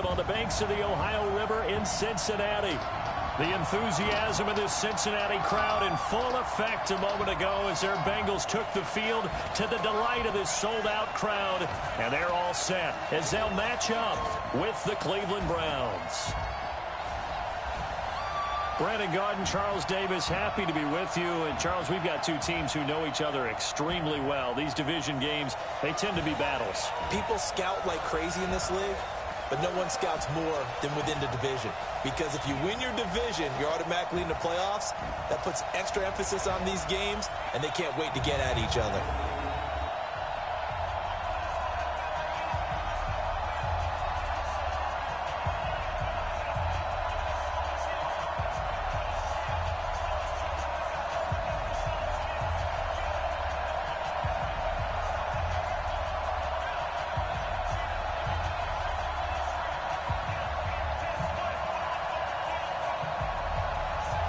Stadium on the banks of the Ohio River in Cincinnati. The enthusiasm of this Cincinnati crowd in full effect a moment ago as their Bengals took the field to the delight of this sold-out crowd. And they're all set as they'll match up with the Cleveland Browns. Brandon Garden, Charles Davis, happy to be with you. And, Charles, we've got two teams who know each other extremely well. These division games, they tend to be battles. People scout like crazy in this league, but no one scouts more than within the division. Because if you win your division, you're automatically in the playoffs. That puts extra emphasis on these games, and they can't wait to get at each other.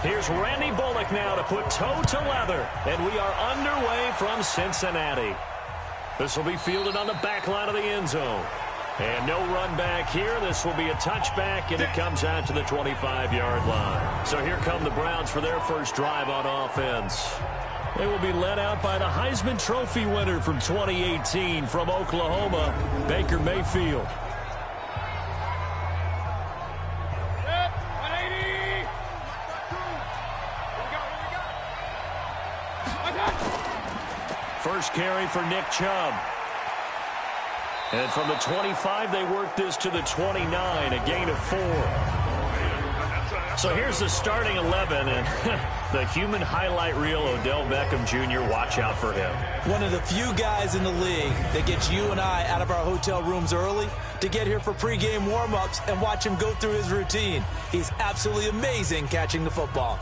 Here's Randy Bullock now to put toe to leather. And we are underway from Cincinnati. This will be fielded on the back line of the end zone. And no run back here. This will be a touchback, and it comes out to the 25-yard line. So here come the Browns for their first drive on offense. They will be led out by the Heisman Trophy winner from 2018 from Oklahoma, Baker Mayfield. First carry for Nick Chubb. And from the 25, they work this to the 29, a gain of 4. So here's the starting 11, and the human highlight reel, Odell Beckham Jr., watch out for him. One of the few guys in the league that gets you and I out of our hotel rooms early to get here for pregame warm-ups and watch him go through his routine. He's absolutely amazing catching the football.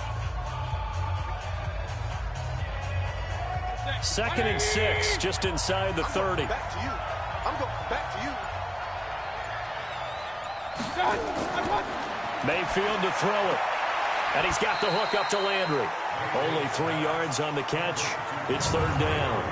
2nd and 6, just inside the 30. Back to you. I'm going back to you. Mayfield to throw it. And he's got the hook up to Landry. Only 3 yards on the catch. It's 3rd down.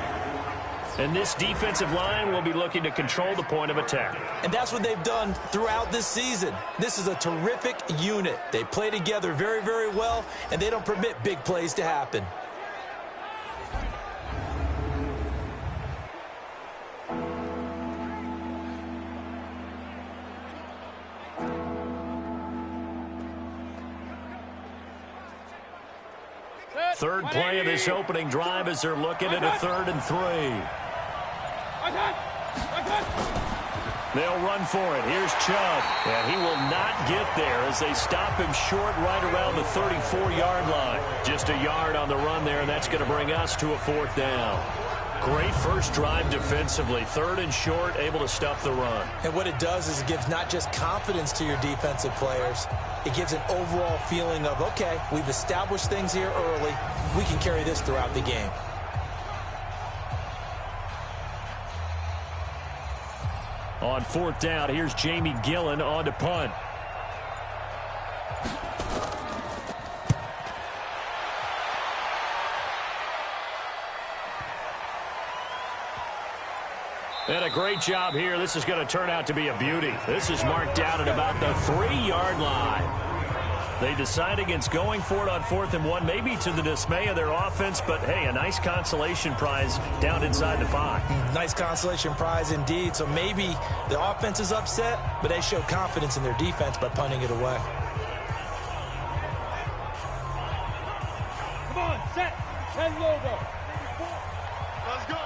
And this defensive line will be looking to control the point of attack. And that's what they've done throughout this season. This is a terrific unit. They play together very, very well, and they don't permit big plays to happen. Third play of this opening drive as they're looking at a 3rd and 3. They'll run for it. Here's Chubb. And he will not get there as they stop him short right around the 34-yard line. Just a yard on the run there, and that's going to bring us to a 4th down. Great first drive defensively. 3rd and short, able to stuff the run. And what it does is it gives not just confidence to your defensive players, it gives an overall feeling of, okay, we've established things here early. We can carry this throughout the game. On 4th down, here's Jamie Gillen on to punt. And a great job here. This is going to turn out to be a beauty. This is marked out at about the 3-yard line. They decide against going for it on 4th and 1, maybe to the dismay of their offense, but hey, a nice consolation prize down inside the 5. Nice consolation prize indeed. So maybe the offense is upset, but they show confidence in their defense by punting it away. Come on, set. 10 logo. Let's go.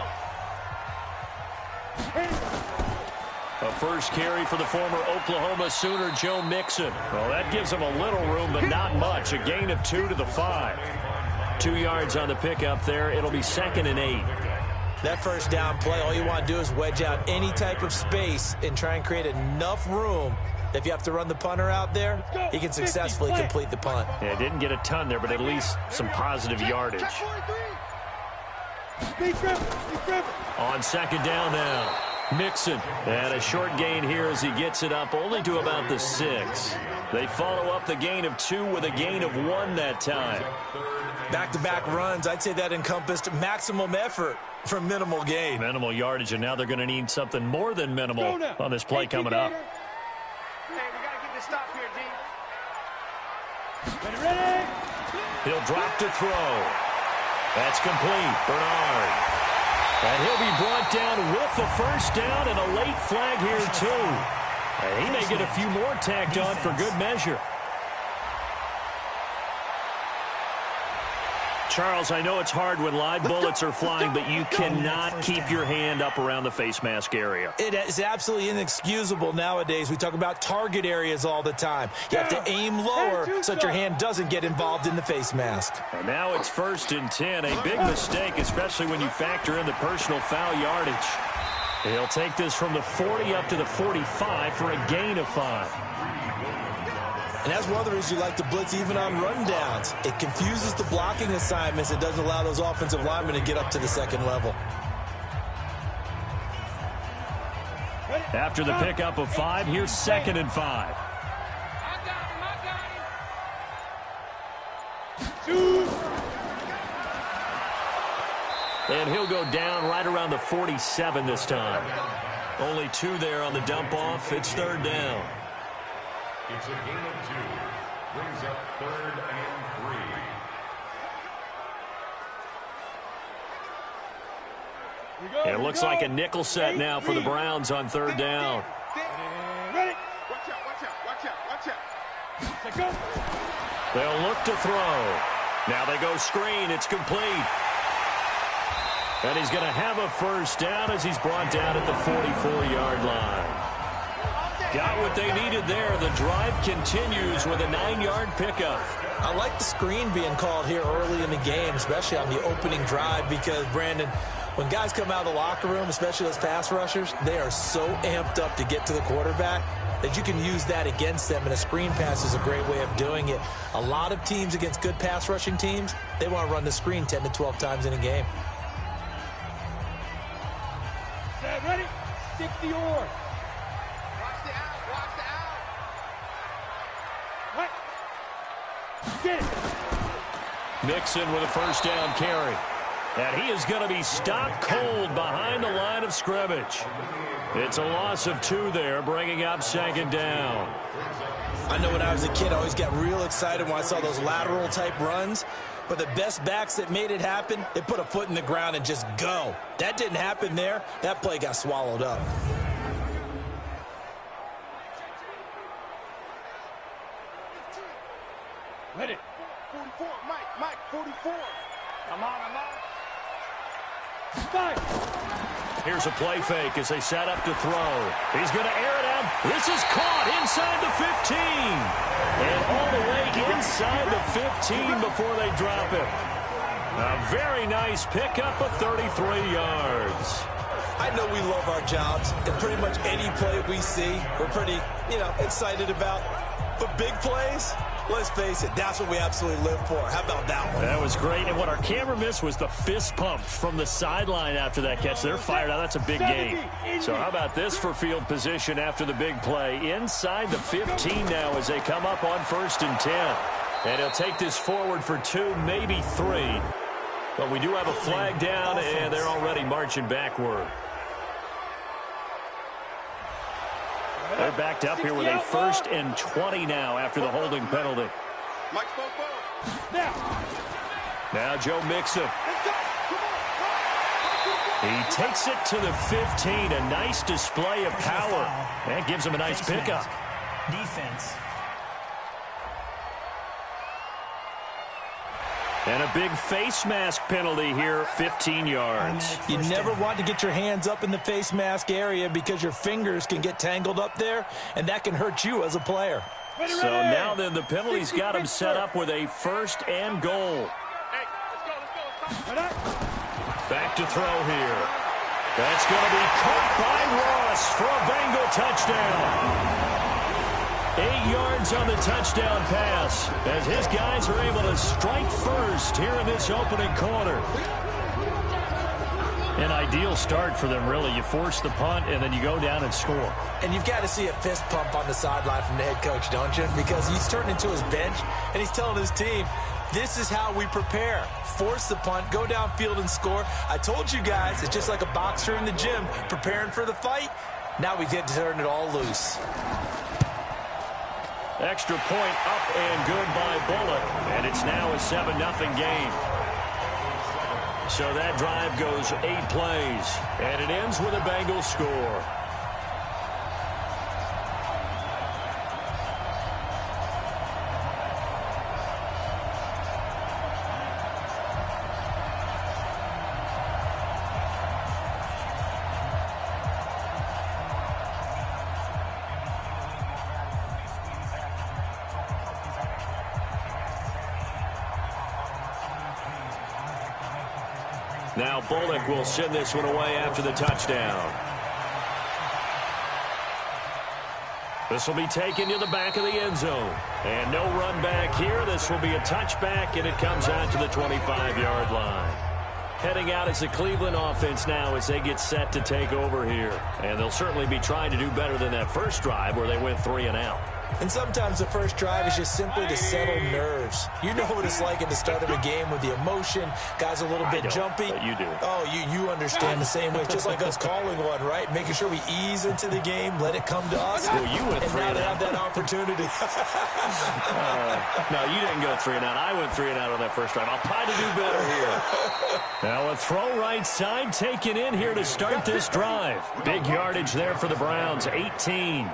A first carry for the former Oklahoma Sooner, Joe Mixon. Well, that gives him a little room, but not much. A gain of 2 to the 5. 2 yards on the pickup there. It'll be 2nd and 8. That first down play, all you want to do is wedge out any type of space and try and create enough room. If you have to run the punter out there, he can successfully complete the punt. Yeah, didn't get a ton there, but at least some positive yardage. On 2nd down now. Mixon, and a short gain here as he gets it up only to about the 6. They follow up the gain of 2 with a gain of 1 that time. Back-to-back runs, I'd say that encompassed maximum effort for minimal gain. Minimal yardage, and now they're going to need something more than minimal on this play coming up. Hey, we got to get this stop here, D. Ready? He'll drop to throw. That's complete. Bernard. And he'll be brought down with the first down and a late flag here, too. And he may get a few more tacked on for good measure. Charles, I know it's hard when live bullets are flying, but you cannot keep your hand up around the face mask area. It is absolutely inexcusable nowadays. We talk about target areas all the time. You have to aim lower so that your hand doesn't get involved in the face mask. And now it's 1st and 10. A big mistake, especially when you factor in the personal foul yardage. He'll take this from the 40 up to the 45 for a gain of 5. And that's one of the reasons you like to blitz even on rundowns. It confuses the blocking assignments. It doesn't allow those offensive linemen to get up to the second level. After the pickup of 5, here's 2nd and 5. And he'll go down right around the 47 this time. Only 2 there on the dump off. It's 3rd down. It's a gain of 2. Brings up 3rd and 3. It looks like a nickel set now for the Browns on 3rd down. Ready? Watch out, watch out, watch out, watch out. Go. They'll look to throw. Now they go screen. It's complete. And he's going to have a first down as he's brought down at the 44-yard line. Got what they needed there. The drive continues with a 9-yard pickup. I like the screen being called here early in the game, especially on the opening drive, because, Brandon, when guys come out of the locker room, especially those pass rushers, they are so amped up to get to the quarterback that you can use that against them, and a screen pass is a great way of doing it. A lot of teams against good pass rushing teams, they want to run the screen 10 to 12 times in a game. Ready? Stick the oar. Mixon with a first down carry. And he is going to be stopped cold behind the line of scrimmage. It's a loss of 2 there, bringing up 2nd down. I know when I was a kid, I always got real excited when I saw those lateral type runs. But the best backs that made it happen, they put a foot in the ground and just go. That didn't happen there. That play got swallowed up. Ready? 44, Mike, 44. I'm on. Fight. Here's a play fake as they set up to throw. He's going to air it out. This is caught inside the 15. And all the way inside the 15 before they drop it. A very nice pickup of 33 yards. I know we love our jobs, and pretty much any play we see, we're pretty, excited about. But big plays, let's face it, that's what we absolutely live for. How about that one? That was great, and what our camera missed was the fist pump from the sideline after that catch. They're fired out. That's a big gain. So how about this for field position after the big play? Inside the 15 now as they come up on 1st and 10. And he'll take this forward for 2, maybe 3. But we do have a flag down, and they're already marching backward. They're backed up here with a 1st and 20 now after the holding penalty. Now Joe Mixon. He takes it to the 15. A nice display of power. That gives him a nice pickup. Defense. And a big face mask penalty here, 15 yards. You never want to get your hands up in the face mask area because your fingers can get tangled up there, and that can hurt you as a player. So now then the penalty's got him set up with a 1st and goal. Back to throw here. That's going to be caught by Ross for a Bengal touchdown. 8 yards on the touchdown pass as his guys are able to strike first here in this opening quarter. An ideal start for them, really. You force the punt, and then you go down and score. And you've got to see a fist pump on the sideline from the head coach, don't you? Because he's turned into his bench, and he's telling his team, this is how we prepare. Force the punt, go downfield and score. I told you guys, it's just like a boxer in the gym preparing for the fight. Now we get to turn it all loose. Extra point up and good by Bullock. And it's now a 7-0 game. So that drive goes 8 plays. And it ends with a Bengals score. Now Bullock will send this one away after the touchdown. This will be taken to the back of the end zone. And no run back here. This will be a touchback, and it comes out to the 25-yard line. Heading out as the Cleveland offense now as they get set to take over here. And they'll certainly be trying to do better than that first drive where they went 3 and out. And sometimes the first drive is just simply to settle nerves. You know what it's like at the start of a game with the emotion. Guys a little bit jumpy. But you do. Oh, you understand the same way. It's just like us calling one, right? Making sure we ease into the game, let it come to us. Well, you went 3 and out. Have that opportunity. No, you didn't go 3 and out. I went 3 and out on that first drive. I'll try to do better here. Now a throw right side taken in here to start this drive. Big yardage there for the Browns, 18.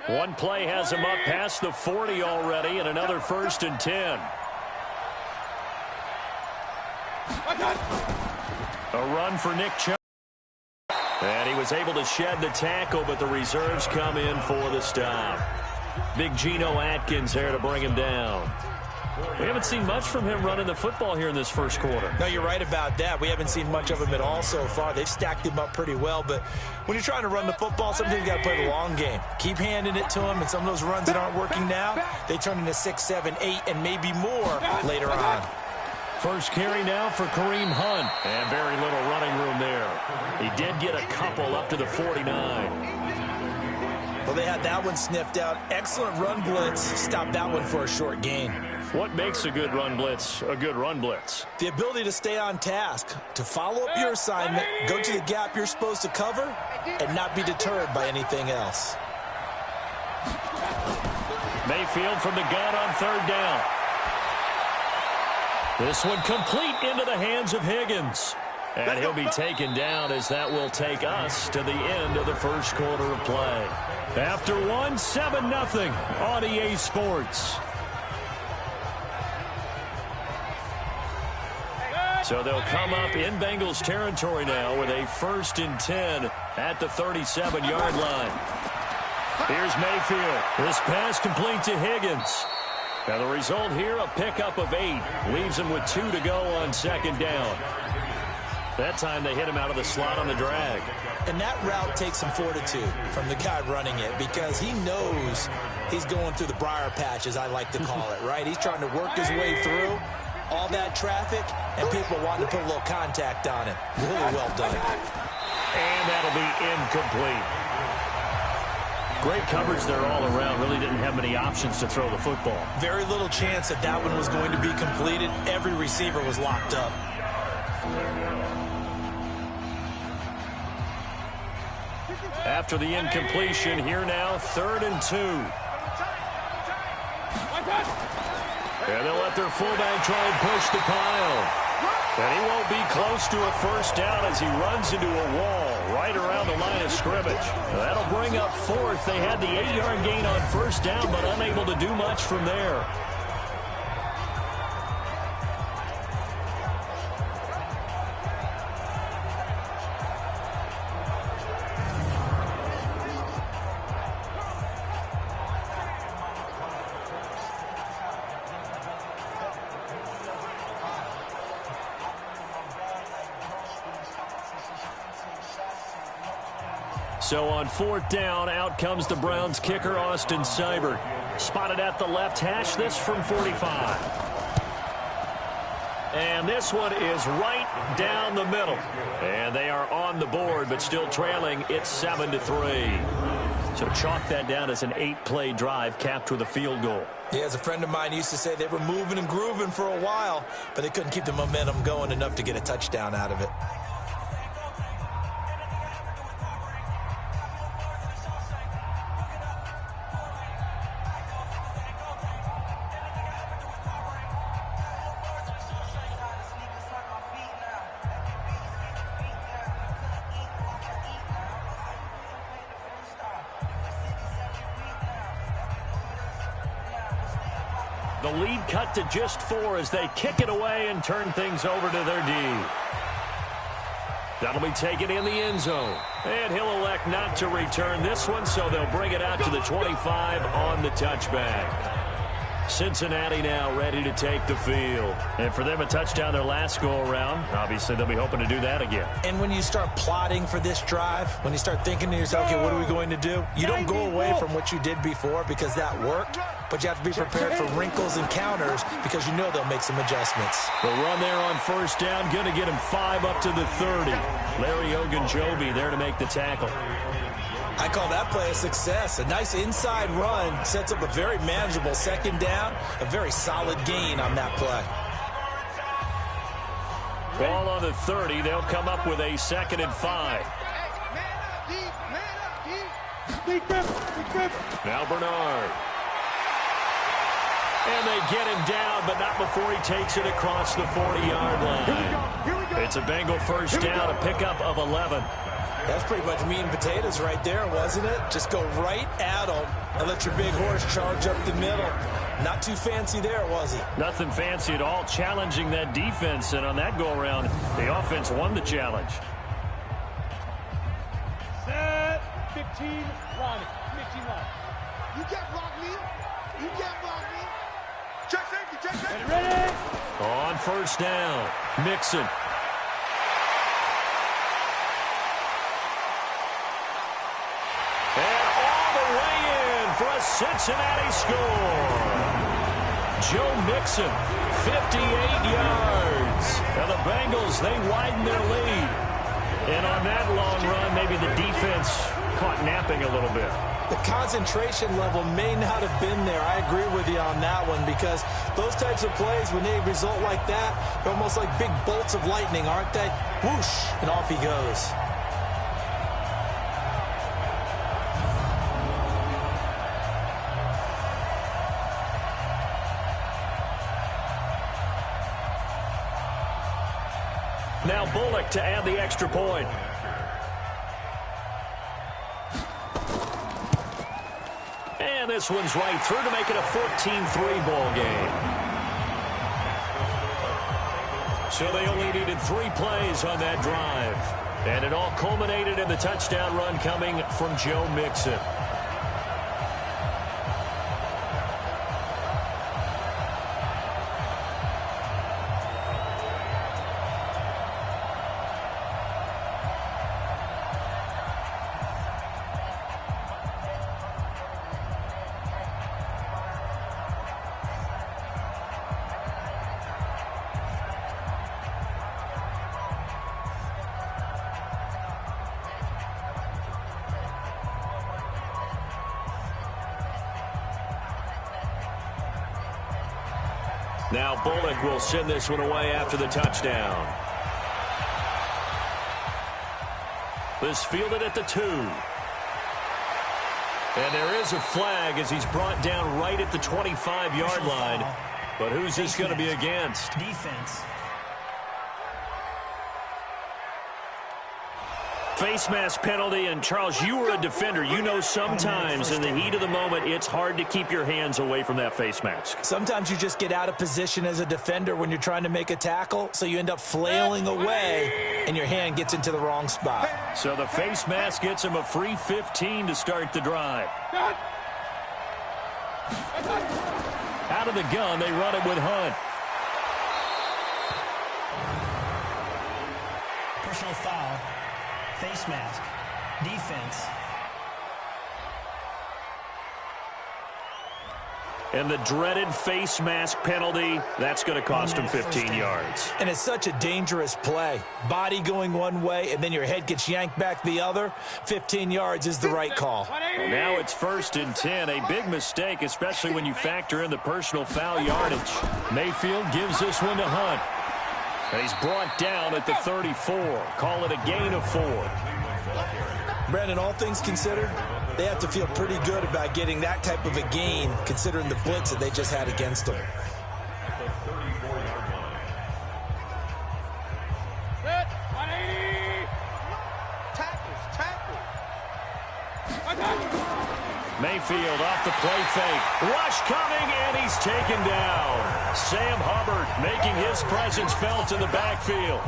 One play has him up past the 40 already, and another 1st and 10. A run for Nick Chubb. And he was able to shed the tackle, but the reserves come in for the stop. Big Geno Atkins there to bring him down. We haven't seen much from him running the football here in this first quarter. No, you're right about that. We haven't seen much of him at all so far. They've stacked him up pretty well, but when you're trying to run the football, sometimes you got to play the long game. Keep handing it to him, and some of those runs that aren't working now, they turn into 6, 7, 8, and maybe more later on. First carry now for Kareem Hunt, and very little running room there. He did get a couple up to the 49. Well, they had that one sniffed out. Excellent run blitz. Stopped that one for a short gain. What makes a good run blitz a good run blitz? The ability to stay on task, to follow up your assignment, go to the gap you're supposed to cover, and not be deterred by anything else. Mayfield from the gun on 3rd down. This one complete into the hands of Higgins. And he'll be taken down as that will take us to the end of the first quarter of play. After one, 7-0 on EA Sports. So they'll come up in Bengals territory now with a 1st and 10 at the 37-yard line. Here's Mayfield. This pass complete to Higgins. Now the result here, a pickup of 8. Leaves him with 2 to go on 2nd down. That time they hit him out of the slot on the drag. And that route takes some fortitude from the guy running it because he knows he's going through the briar patch, as I like to call it, right? He's trying to work his way through all that traffic, and people wanting to put a little contact on him. Really well done. And that'll be incomplete. Great coverage there all around. Really didn't have many options to throw the football. Very little chance that that one was going to be completed. Every receiver was locked up. After the incompletion, here now, 3rd and 2. And they'll let their fullback try and push the pile. And he won't be close to a 1st down as he runs into a wall right around the line of scrimmage. That'll bring up 4th. They had the 8-yard gain on 1st down, but unable to do much from there. So on 4th down, out comes the Browns kicker, Austin Seibert. Spotted at the left hash, this from 45. And this one is right down the middle. And they are on the board, but still trailing. It's 7-3. So chalk that down as an 8-play drive capped with a field goal. Yeah, as a friend of mine used to say, they were moving and grooving for a while, but they couldn't keep the momentum going enough to get a touchdown out of it. The lead cut to just 4 as they kick it away and turn things over to their D. That'll be taken in the end zone. And he'll elect not to return this one, so they'll bring it out to the 25 on the touchback. Cincinnati now ready to take the field. And for them, a touchdown their last go-around. Obviously, they'll be hoping to do that again. And when you start plotting for this drive, when you start thinking to yourself, okay, what are we going to do? You don't go away from what you did before because that worked, but you have to be prepared for wrinkles and counters because you know they'll make some adjustments. The run there on first down, going to get him 5 up to the 30. Larry Ogunjobi there to make the tackle. I call that play a success. A nice inside run sets up a very manageable second down, a very solid gain on that play. Ball on the 30. They'll come up with a 2nd and 5. Now Bernard. And they get him down, but not before he takes it across the 40-yard line. It's a Bengal first down, a pickup of 11. That's pretty much meat and potatoes right there, wasn't it? Just go right at them and let your big horse charge up the middle. Not too fancy there, was he? Nothing fancy at all, challenging that defense. And on that go-around, the offense won the challenge. Set, 15, Ronnie. 15 line. You can't block me. You can't block me. Check safety, check safety. Ready? On first down, Mixon. And all the way in for a Cincinnati score. Joe Mixon, 58 yards. Now the Bengals, they widen their lead. And on that long run, maybe the defense caught napping a little bit. The concentration level may not have been there. I agree with you on that one because those types of plays, when they result like that, they're almost like big bolts of lightning, aren't they? Whoosh, and off he goes. Now Bullock to add the extra point. And this one's right through to make it a 14-3 ball game. So they only needed 3 plays on that drive. And it all culminated in the touchdown run coming from Joe Mixon. Now Bullock will send this one away after the touchdown. This fielded at the 2. And there is a flag as he's brought down right at the 25-yard line. But who's this going to be against? Defense. Face mask penalty, and Charles, you were a defender. You know sometimes in the heat of the moment, it's hard to keep your hands away from that face mask. Sometimes you just get out of position as a defender when you're trying to make a tackle, so you end up flailing away, and your hand gets into the wrong spot. So the face mask gets him a free 15 to start the drive. Out of the gun, they run it with Hunt. Personal foul. Face mask. Defense. And the dreaded face mask penalty, that's going to cost him 15 yards. And it's such a dangerous play. Body going one way, and then your head gets yanked back the other. 15 yards is the right call. Well, now it's 1st and 10. A big mistake, especially when you factor in the personal foul yardage. Mayfield gives this one to Hunt. And he's brought down at the 34. Call it a gain of 4. Brandon, all things considered, they have to feel pretty good about getting that type of a gain, considering the blitz that they just had against them. Mayfield off the play fake. Rush coming, and he's taken down. Sam Hubbard making his presence felt in the backfield.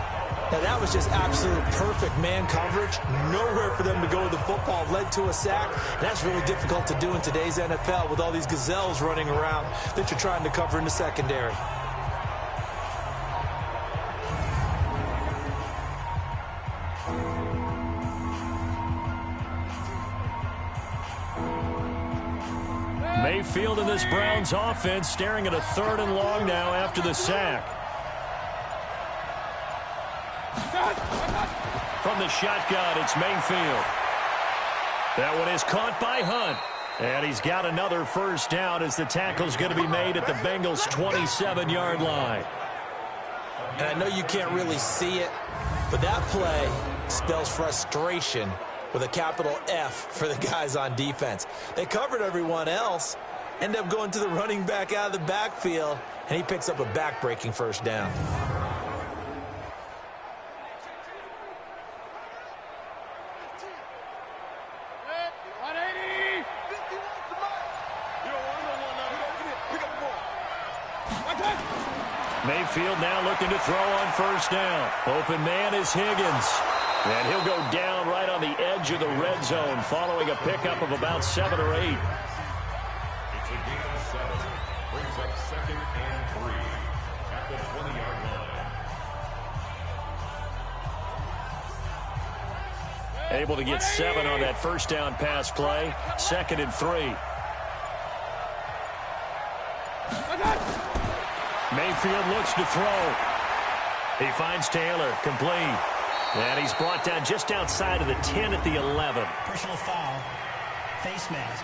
Now, that was just absolute perfect man coverage. Nowhere for them to go with the football. Led to a sack. And that's really difficult to do in today's NFL with all these gazelles running around that you're trying to cover in the secondary. Mayfield in this Browns offense staring at a 3rd and long now after the sack. From the shotgun, it's Mayfield. That one is caught by Hunt. And he's got another 1st down as the tackle's going to be made at the Bengals' 27-yard line. And I know you can't really see it, but that play spells frustration with a capital F for the guys on defense. They covered everyone else, end up going to the running back out of the backfield, and he picks up a back-breaking 1st down. Mayfield now looking to throw on 1st down. Open man is Higgins. And he'll go down right on the edge of the red zone following a pickup of about 7 or 8. It's a gain of 7. Brings up 2nd and 3 at the 20-yard line. Able to get 7 on that 1st down pass play. 2nd and 3. Mayfield looks to throw. He finds Taylor, complete. And he's brought down just outside of the 10 at the 11. Personal foul, face mask,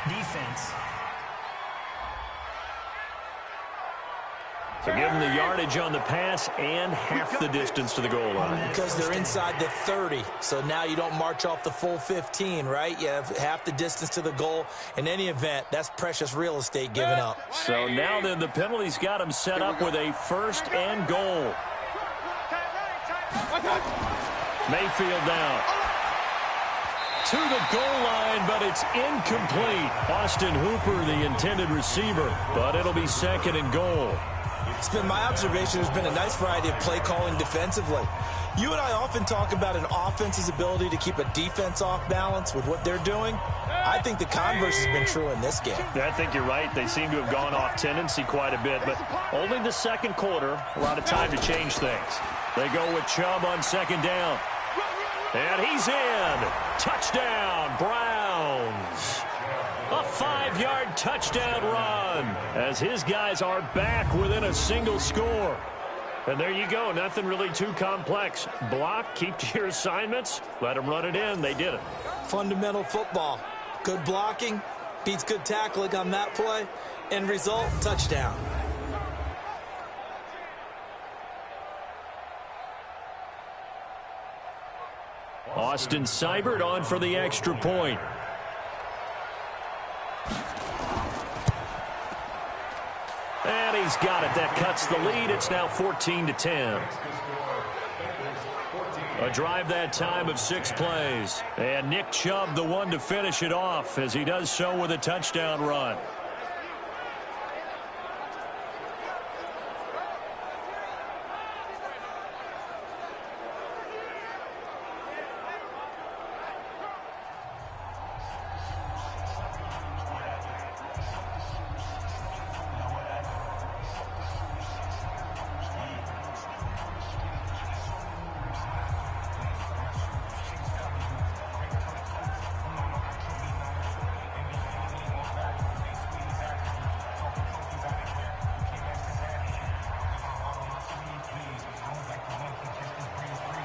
defense. So give him the yardage on the pass and half the distance to the goal line. Because they're inside the 30, so now you don't march off the full 15, right? You have half the distance to the goal. In any event, that's precious real estate given up. So now then the penalty's got him set up with a 1st and goal. Mayfield now to the goal line, but it's incomplete. Austin Hooper, the intended receiver, but it'll be 2nd and goal. It's been my observation there's been a nice variety of play calling defensively. You and I often talk about an offense's ability to keep a defense off balance with what they're doing. I think the converse has been true in this game. I think you're right. They seem to have gone off tendency quite a bit, but only the 2nd quarter, a lot of time to change things. They go with Chubb on 2nd down. And he's in. Touchdown, Browns. A 5-yard touchdown run as his guys are back within a single score. And there you go. Nothing really too complex. Block, keep to your assignments, let them run it in. They did it. Fundamental football. Good blocking beats good tackling on that play. End result, touchdown. Austin Seibert on for the extra point. And he's got it. That cuts the lead. It's now 14-10. A drive that time of 6 plays. And Nick Chubb the one to finish it off as he does so with a touchdown run.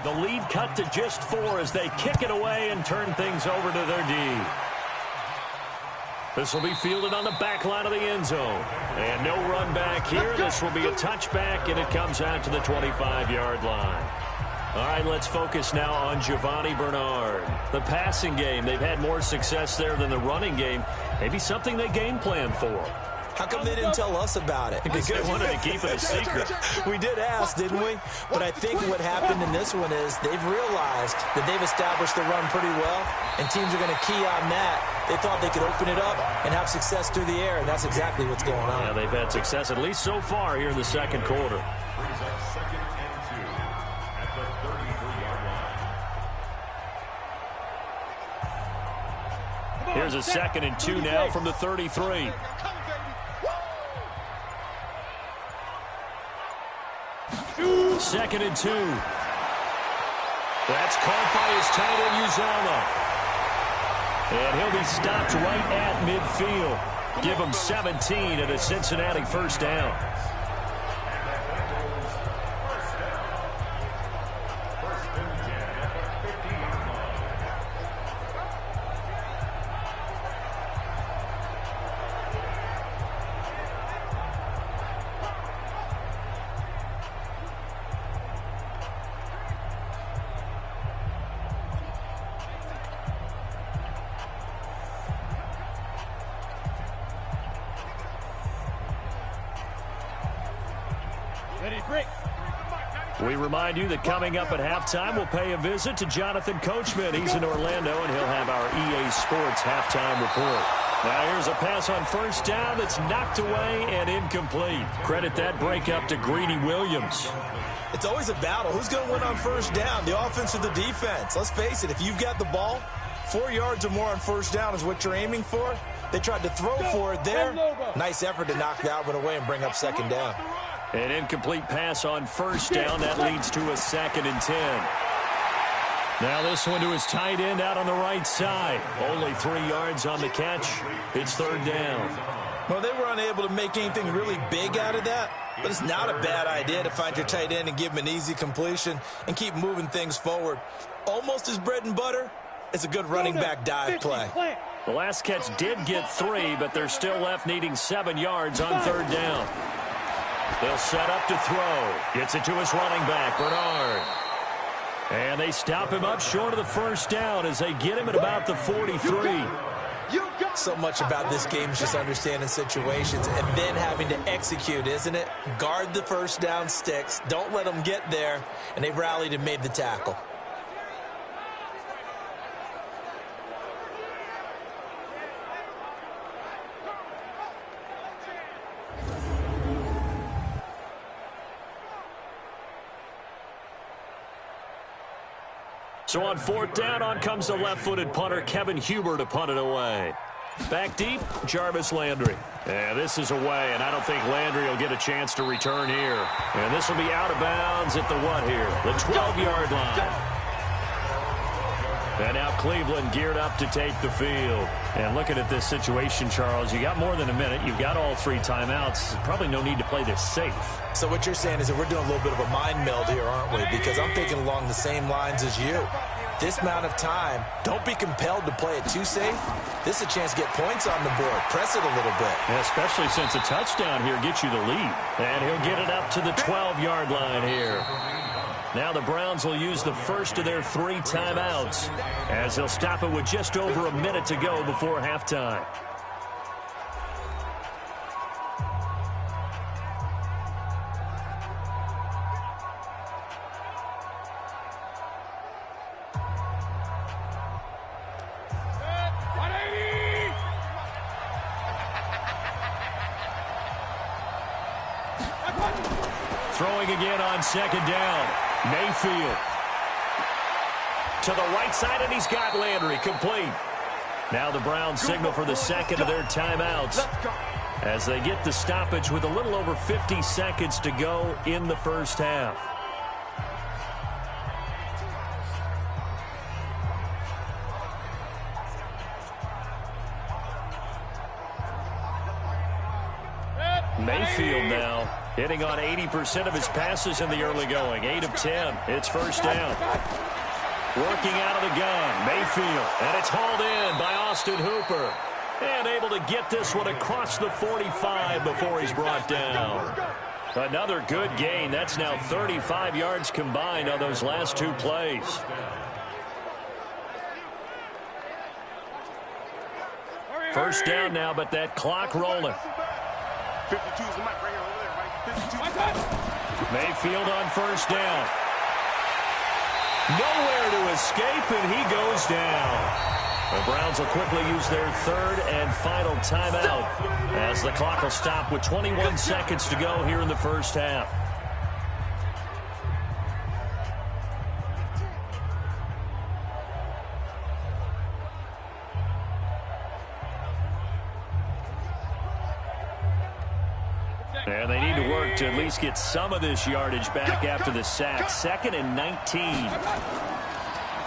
The lead cut to just 4 as they kick it away and turn things over to their D. This will be fielded on the back line of the end zone. And no run back here. This will be a touchback, and it comes out to the 25-yard line. All right, let's focus now on Giovanni Bernard. The passing game, they've had more success there than the running game. Maybe something they game plan for. How come they didn't tell us about it? Because they wanted to keep it a secret. We did ask, didn't we? But I think what happened in this one is they've realized that they've established the run pretty well, and teams are going to key on that. They thought they could open it up and have success through the air, and that's exactly what's going on. Yeah, they've had success at least so far here in the second quarter. Brings up 2nd and 2 at the 33-yard line. Here's a 2nd and 2 now from the 33. 2nd and 2. That's caught by his tight end, Uzomah. And he'll be stopped right at midfield. Give him 17 and a Cincinnati first down. We remind you that coming up at halftime, we'll pay a visit to Jonathan Coachman. He's in Orlando, and he'll have our EA Sports halftime report. Now here's a pass on first down that's knocked away and incomplete. Credit that breakup to Greedy Williams. It's always a battle. Who's going to win on first down, the offense or the defense? Let's face it, if you've got the ball, 4 yards or more on first down is what you're aiming for. They tried to throw for it there. Nice effort to knock that one away and bring up second down. An incomplete pass on first down. That leads to a 2nd and 10. Now this one to his tight end out on the right side. Only 3 yards on the catch. It's 3rd down. Well, they were unable to make anything really big out of that, but it's not a bad idea to find your tight end and give him an easy completion and keep moving things forward. Almost his bread and butter. It's a good running back dive play. The last catch did get 3, but they're still left needing 7 yards on 3rd down. They'll set up to throw. Gets it to his running back, Bernard. And they stop him up short of the first down as they get him at about the 43. So much about this game is just understanding situations and then having to execute, isn't it? Guard the first down sticks. Don't let them get there. And they rallied and made the tackle. So on 4th down, on comes the left-footed punter, Kevin Huber, to punt it away. Back deep, Jarvis Landry. And this is away, and I don't think Landry will get a chance to return here. And this will be out of bounds at the what here? The 12-yard line. And now Cleveland geared up to take the field. And looking at this situation, Charles, you got more than a minute. You've got all 3 timeouts. Probably no need to play this safe. So what you're saying is that we're doing a little bit of a mind meld here, aren't we? Because I'm thinking along the same lines as you. This amount of time, don't be compelled to play it too safe. This is a chance to get points on the board. Press it a little bit. Yeah, especially since a touchdown here gets you the lead. And he'll get it up to the 12-yard line here. Now the Browns will use the first of their 3 timeouts as they'll stop it with just over a minute to go before halftime. Throwing again on 2nd down. Mayfield to the right side, and he's got Landry complete. Now the Browns signal for the 2nd of their timeouts as they get the stoppage with a little over 50 seconds to go in the first half. Mayfield now Hitting on 80% of his passes in the early going. 8 of 10. It's first down. Working out of the gun, Mayfield. And it's hauled in by Austin Hooper. And able to get this one across the 45 before he's brought down. Another good gain. That's now 35 yards combined on those last 2 plays. First down now, but that clock rolling. 52 is the mic right here over there, right? 52. Mayfield on first down. Nowhere to escape, and he goes down. The Browns will quickly use their third and final timeout as the clock will stop with 21 seconds to go here in the first half. And they need to work to at least get some of this yardage back after the sack. 2nd and 19.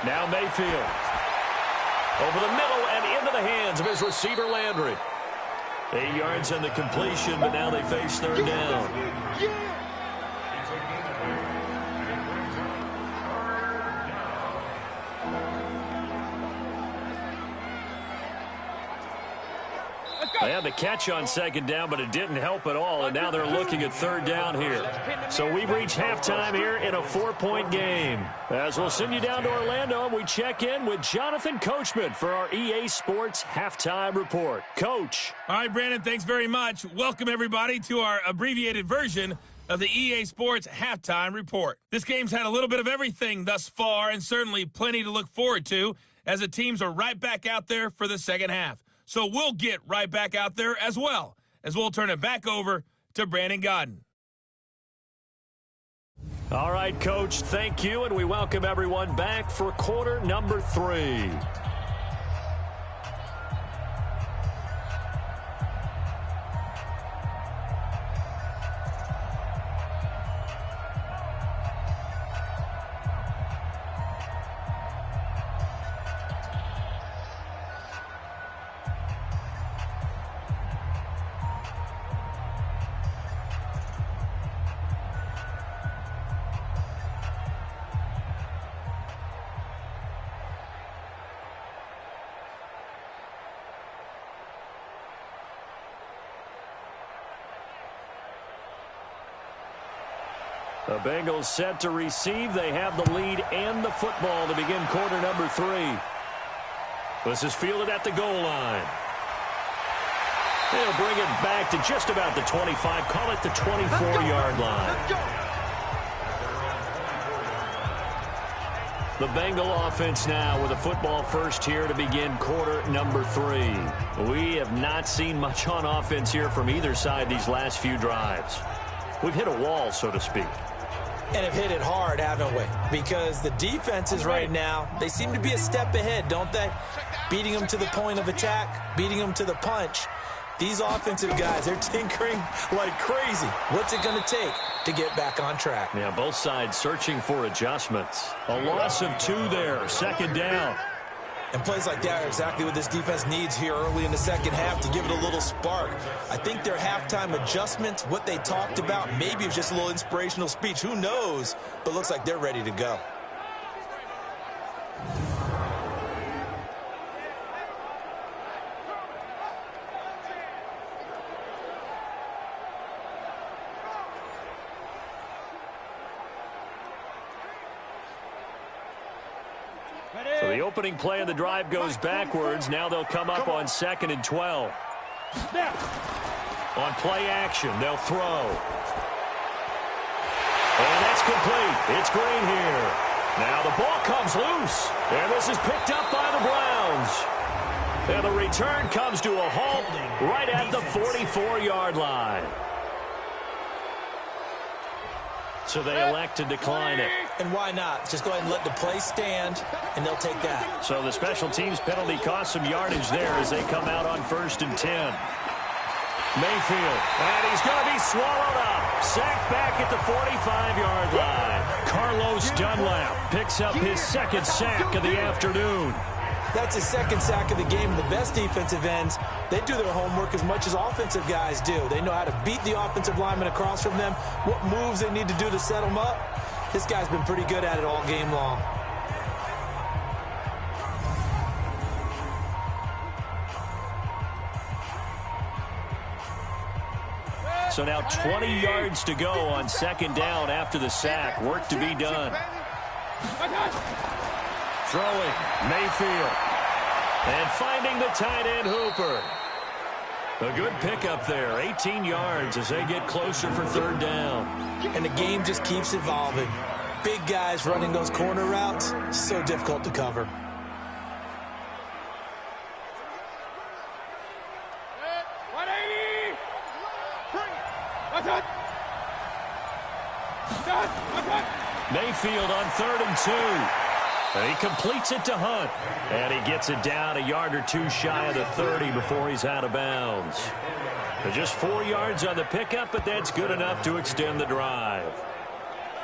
Now Mayfield. Over the middle and into the hands of his receiver Landry. 8 yards on the completion, but now they face third down. They had the catch on second down, but it didn't help at all, and now they're looking at third down here. So we've reached halftime here in a 4-point game. As we'll send you down to Orlando, and we check in with Jonathan Coachman for our EA Sports Halftime Report. Coach. All right, Brandon, thanks very much. Welcome, everybody, to our abbreviated version of the EA Sports Halftime Report. This game's had a little bit of everything thus far, and certainly plenty to look forward to, as the teams are right back out there for the second half. So we'll get right back out there as well, as we'll turn it back over to Brandon Godden. All right, Coach, thank you, and we welcome everyone back for quarter number 3. The Bengals set to receive. They have the lead and the football to begin quarter number 3. This is fielded at the goal line. They'll bring it back to just about the 25. Call it the 24-yard line. The Bengal offense now with a football first here to begin quarter number 3. We have not seen much on offense here from either side these last few drives. We've hit a wall, so to speak. And have hit it hard, haven't we? Because the defenses right now, they seem to be a step ahead, don't they? Beating them to the point of attack, beating them to the punch. These offensive guys, they're tinkering like crazy. What's it going to take to get back on track? Yeah, both sides searching for adjustments. A loss of 2 there, second down. And plays like that are exactly what this defense needs here early in the second half to give it a little spark. I think their halftime adjustments, what they talked about, maybe it was just a little inspirational speech. Who knows? But looks like they're ready to go. So the opening play of the drive goes backwards. Now they'll come up on 2nd and 12. On play action, they'll throw. And that's complete. It's Green here. Now the ball comes loose. And this is picked up by the Browns. And the return comes to a halt right at the 44-yard line. So they elect to decline it. And why not? Just go ahead and let the play stand, and they'll take that. So the special teams penalty cost some yardage there as they come out on 1st and 10. Mayfield, and he's going to be swallowed up. Sacked back at the 45-yard line. Carlos Dunlap picks up his 2nd sack of the afternoon. That's his second sack of the game. The best defensive ends, they do their homework as much as offensive guys do. They know how to beat the offensive lineman across from them, what moves they need to do to set them up. This guy's been pretty good at it all game long. So now 20 yards to go on second down after the sack. Work to be done. Throwing, Mayfield. And finding the tight end, Hooper. A good pickup there, 18 yards as they get closer for third down. And the game just keeps evolving. Big guys running those corner routes, so difficult to cover. Mayfield on 3rd and 2. And he completes it to Hunt. And he gets it down a yard or two shy of the 30 before he's out of bounds. But just 4 yards on the pickup, but that's good enough to extend the drive.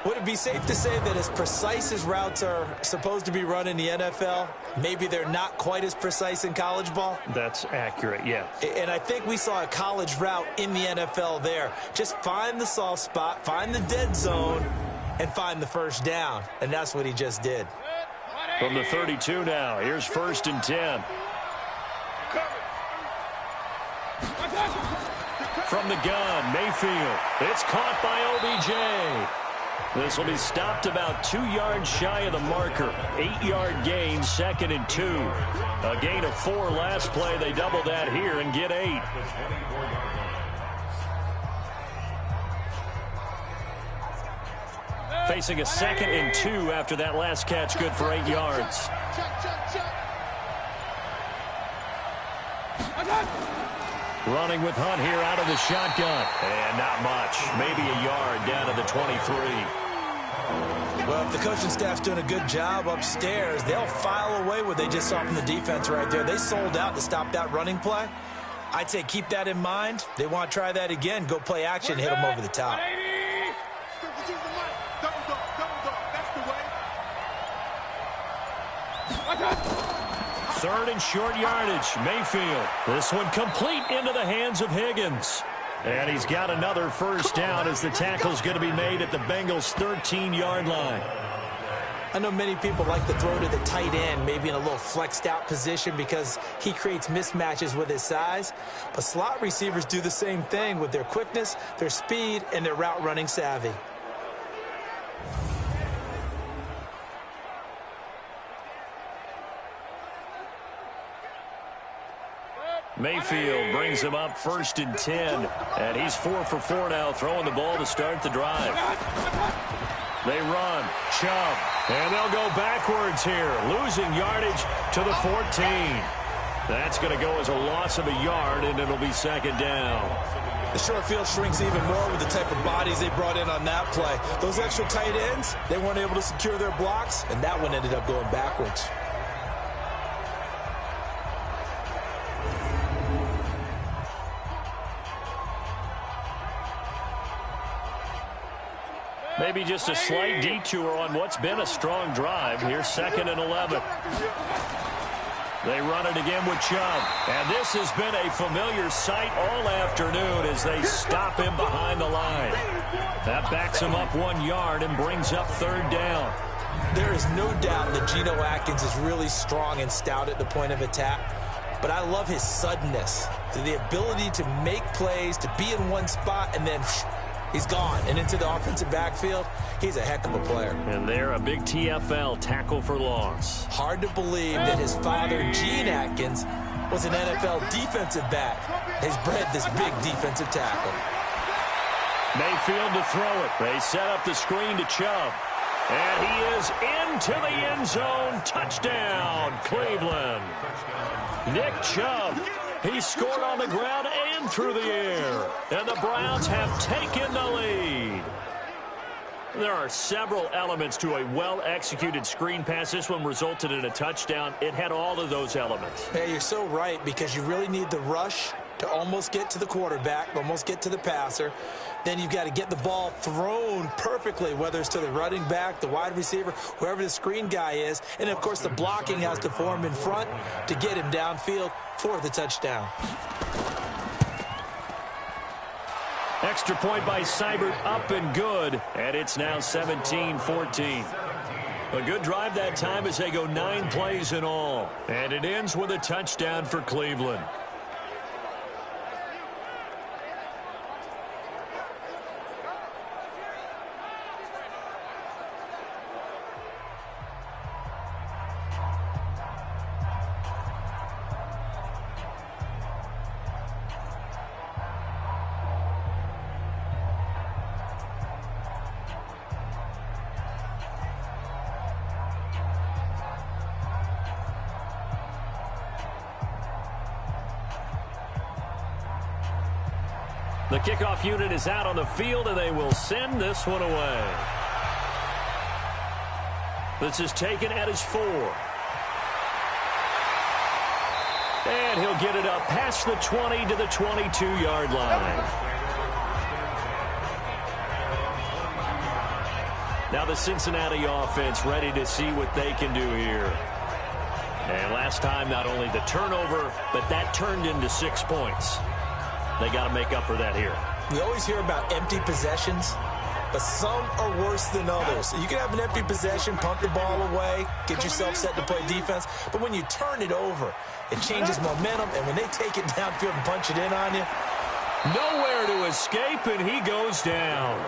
Would it be safe to say that as precise as routes are supposed to be run in the NFL, maybe they're not quite as precise in college ball? That's accurate, yeah. And I think we saw a college route in the NFL there. Just find the soft spot, find the dead zone, and find the first down. And that's what he just did. From the 32 now, here's 1st and 10. From the gun, Mayfield. It's caught by OBJ. This will be stopped about 2 yards shy of the marker. 8-yard gain, 2nd and 2. A gain of 4 last play. They double that here and get 8. Facing a 2nd and 2 after that last catch, good for 8 yards. Running with Hunt here out of the shotgun. And not much. Maybe a yard down to the 23. Well, if the coaching staff's doing a good job upstairs, they'll file away what they just saw from the defense right there. They sold out to stop that running play. I'd say keep that in mind. They want to try that again. Go play action, hit them over the top. Third and short yardage. Mayfield. This one complete into the hands of Higgins. And he's got another first down as the tackle's going to be made at the Bengals' 13-yard line. I know many people like to throw to the tight end, maybe in a little flexed out position because he creates mismatches with his size. But slot receivers do the same thing with their quickness, their speed, and their route running savvy. Mayfield brings him up 1st and 10. And he's 4 for 4 now, throwing the ball to start the drive. They run. Chubb. And they'll go backwards here, losing yardage to the 14. That's going to go as a loss of a yard, and it'll be 2nd down. The short field shrinks even more with the type of bodies they brought in on that play. Those extra tight ends, they weren't able to secure their blocks, and that one ended up going backwards. Maybe just a slight detour on what's been a strong drive. Here's 2nd and 11. They run it again with Chubb. And this has been a familiar sight all afternoon as they stop him behind the line. That backs him up 1 yard and brings up 3rd down. There is no doubt that Geno Atkins is really strong and stout at the point of attack. But I love his suddenness, the ability to make plays, to be in one spot, and then he's gone and into the offensive backfield. He's a heck of a player. And they're a big TFL, tackle for loss. Hard to believe that his father, Gene Atkins, was an NFL defensive back. He's bred this big defensive tackle. Mayfield to throw it. They set up the screen to Chubb. And he is into the end zone. Touchdown, Cleveland. Nick Chubb. He scored on the ground and through the air. And the Browns have taken the lead. There are several elements to a well-executed screen pass. This one resulted in a touchdown. It had all of those elements. Hey, you're so right, because you really need the rush to almost get to the quarterback, almost get to the passer. Then you've got to get the ball thrown perfectly, whether it's to the running back, the wide receiver, whoever the screen guy is. And, of course, the blocking has to form in front to get him downfield for the touchdown. Extra point by Seibert, up and good, and it's now 17-14. A good drive that time as they go 9 plays in all, and it ends with a touchdown for Cleveland. The kickoff unit is out on the field, and they will send this one away. This is taken at his 4. And he'll get it up past the 20 to the 22-yard line. Now the Cincinnati offense ready to see what they can do here. And last time, not only the turnover, but that turned into 6 points. They got to make up for that here. We always hear about empty possessions, but some are worse than others. You can have an empty possession, punt the ball away, get yourself set to play defense, but when you turn it over, it changes momentum, and when they take it downfield and punch it in on you. Nowhere to escape, and he goes down.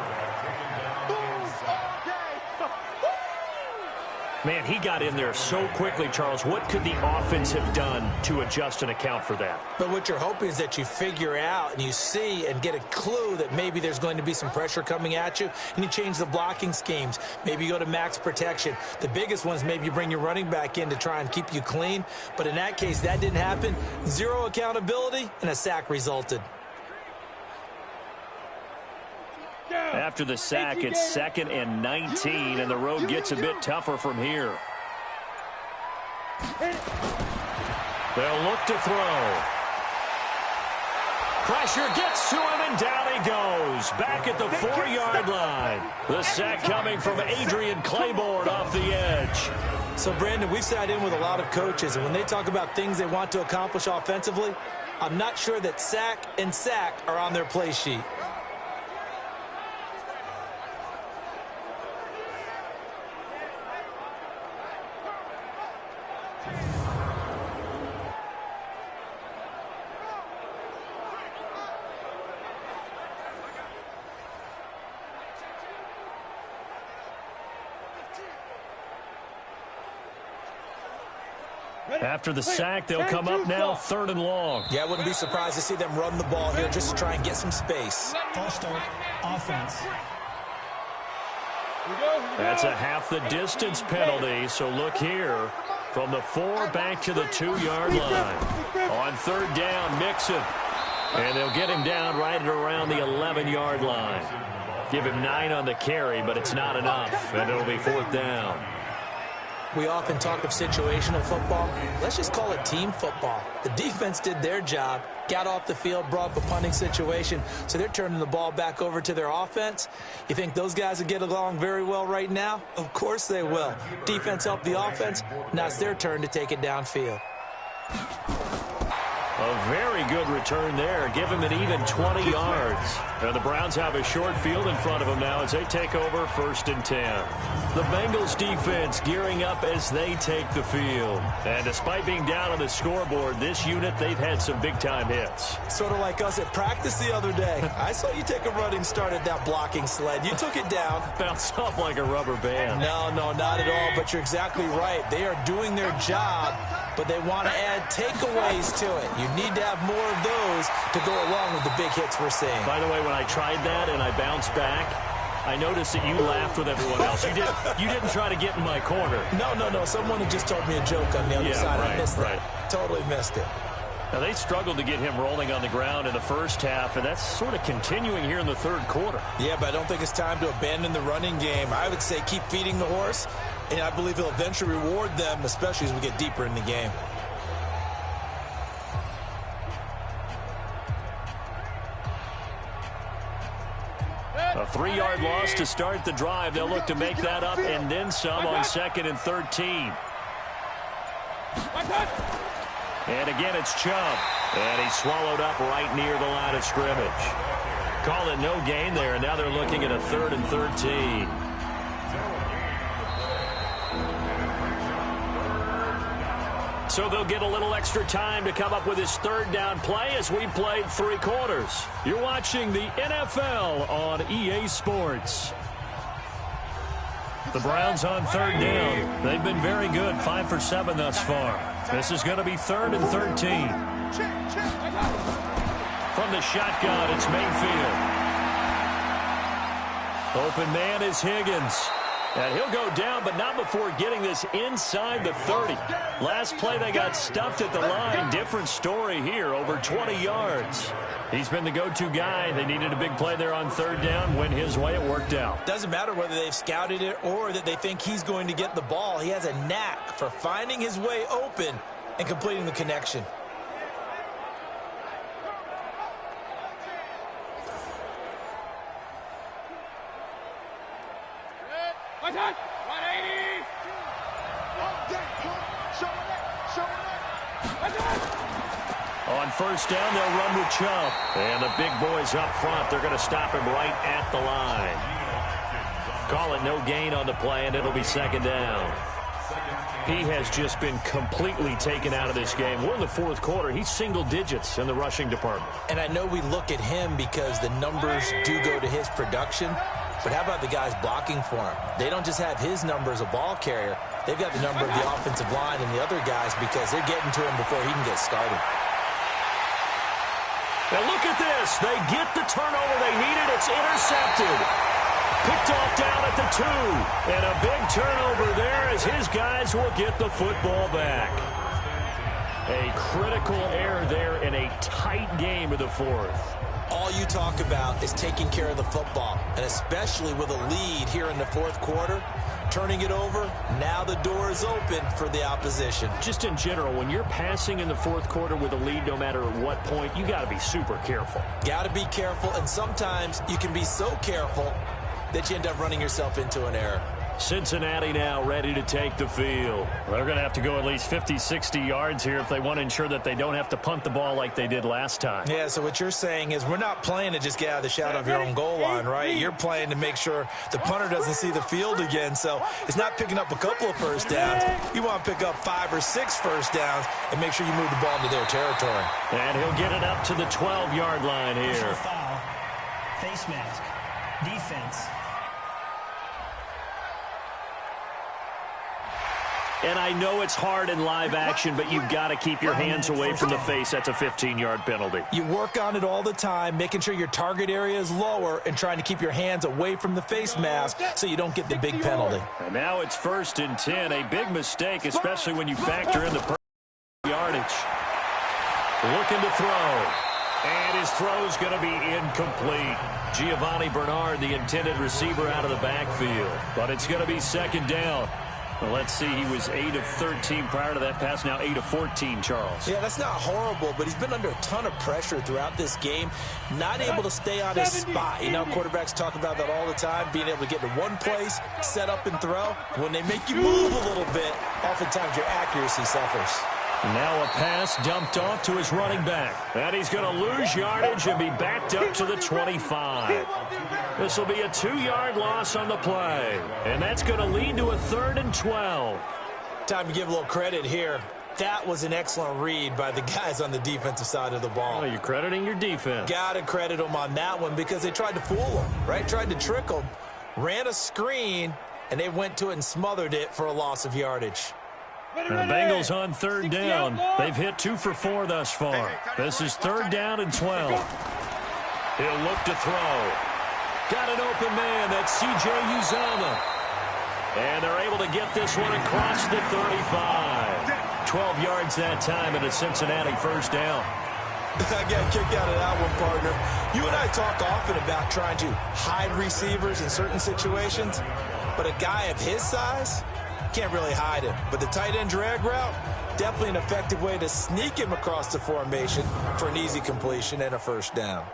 Man, he got in there so quickly, Charles. What could the offense have done to adjust and account for that? But what you're hoping is that you figure out and you see and get a clue that maybe there's going to be some pressure coming at you, and you change the blocking schemes. Maybe you go to max protection. The biggest one is maybe you bring your running back in to try and keep you clean. But in that case, that didn't happen. 0 accountability, and a sack resulted. After the sack, it's 2nd and 19, and the road gets a bit tougher from here. They'll look to throw. Pressure gets to him, and down he goes. Back at the 4-yard line. The sack coming from Adrian Claiborne off the edge. So, Brandon, we've sat in with a lot of coaches, and when they talk about things they want to accomplish offensively, I'm not sure that sack and sack are on their play sheet. After the sack, they'll come up now 3rd and long. Yeah, I wouldn't be surprised to see them run the ball here just to try and get some space. False start, offense. That's a half the distance penalty, so look here. From the 4 back to the 2-yard line. On 3rd down, Mixon. And they'll get him down right at around the 11-yard line. Give him 9 on the carry, but it's not enough, and it'll be 4th down. We often talk of situational football. Let's just call it team football. The defense did their job, got off the field, brought up a punting situation, so they're turning the ball back over to their offense. You think those guys will get along very well right now? Of course they will. Defense helped the offense. Now it's their turn to take it downfield. A very good return there. Give him an even 20 yards. And the Browns have a short field in front of them now as they take over 1st and 10. The Bengals defense gearing up as they take the field. And despite being down on the scoreboard, this unit, they've had some big-time hits. Sort of like us at practice the other day. I saw you take a running start at that blocking sled. You took it down. Bounced off like a rubber band. No, not at all. But you're exactly right. They are doing their job, but they want to add takeaways to it. You need to have more of those to go along with the big hits we're seeing. By the way, when I tried that and I bounced back, I noticed that you laughed with everyone else. You didn't try to get in my corner. No. Someone had just told me a joke on the other side. Right, I missed that. Totally missed it. Now, they struggled to get him rolling on the ground in the first half, and that's sort of continuing here in the 3rd quarter. Yeah, but I don't think it's time to abandon the running game. I would say keep feeding the horse, and I believe he'll eventually reward them, especially as we get deeper in the game. 3-yard loss to start the drive. They'll look to make that up and then some on 2nd and 13. And again, it's Chubb. And he's swallowed up right near the line of scrimmage. Call it no gain there, and now they're looking at a 3rd and 13. So they'll get a little extra time to come up with his 3rd down play as we played 3 quarters. You're watching the NFL on EA Sports. The Browns on 3rd down. They've been very good, 5 for 7 thus far. This is going to be 3rd and 13. From the shotgun, it's Mayfield. Open man is Higgins. And he'll go down, but not before getting this inside the 30. Last play, they got stuffed at the line. Different story here, over 20 yards. He's been the go-to guy. They needed a big play there on 3rd down. Went his way, it worked out. Doesn't matter whether they've scouted it or that they think he's going to get the ball. He has a knack for finding his way open and completing the connection. On 1st down, they'll run with Chubb. And the big boys up front, they're going to stop him right at the line. Call it no gain on the play, and it'll be 2nd down. He has just been completely taken out of this game. We're in the 4th quarter. He's single digits in the rushing department. And I know we look at him because the numbers do go to his production. But how about the guys blocking for him? They don't just have his number as a ball carrier. They've got the number of the offensive line and the other guys because they're getting to him before he can get started. Now look at this. They get the turnover they needed. It's intercepted. Picked off down at the 2. And a big turnover there as his guys will get the football back. A critical error there in a tight game of the 4th. All you talk about is taking care of the football, and especially with a lead here in the 4th quarter, turning it over, now the door is open for the opposition. Just in general, when you're passing in the 4th quarter with a lead, no matter at what point, you got to be super careful. Got to be careful, and sometimes you can be so careful that you end up running yourself into an error. Cincinnati now ready to take the field. They're going to have to go at least 50, 60 yards here if they want to ensure that they don't have to punt the ball like they did last time. Yeah, so what you're saying is we're not playing to just get out of the shadow of your own goal line, right? You're playing to make sure the punter doesn't see the field again. So it's not picking up a couple of first downs. You want to pick up 5 or 6 first downs and make sure you move the ball into their territory. And he'll get it up to the 12-yard line here. Foul. Face mask. Defense. And I know it's hard in live action, but you've got to keep your hands away from the face. That's a 15-yard penalty. You work on it all the time, making sure your target area is lower and trying to keep your hands away from the face mask so you don't get the big penalty. And now it's 1st and 10. A big mistake, especially when you factor in the yardage. Looking to throw. And his throw's going to be incomplete. Giovanni Bernard, the intended receiver, out of the backfield. But it's going to be 2nd down. Well, let's see, he was 8 of 13 prior to that pass, now 8 of 14, Charles. Yeah, that's not horrible, but he's been under a ton of pressure throughout this game, not able to stay on his spot. You know, quarterbacks talk about that all the time, being able to get to one place, set up and throw. When they make you move a little bit, oftentimes your accuracy suffers. Now a pass dumped off to his running back. And he's going to lose yardage and be backed up to the 25. This will be a 2-yard loss on the play. And that's going to lead to a 3rd and 12. Time to give a little credit here. That was an excellent read by the guys on the defensive side of the ball. Oh, you're crediting your defense. Got to credit them on that one because they tried to fool them, right? Tried to trick them. Ran a screen, and they went to it and smothered it for a loss of yardage. The Bengals on 3rd down. They've hit 2 for 4 thus far. This is 3rd down and 12. He'll look to throw. Got an open man. That's C.J. Uzomah. And they're able to get this one across the 35. 12 yards that time and a Cincinnati 1st down. I got kicked out of that one, partner. You and I talk often about trying to hide receivers in certain situations, but a guy of his size can't really hide him. But the tight end drag route, definitely an effective way to sneak him across the formation for an easy completion and a 1st down.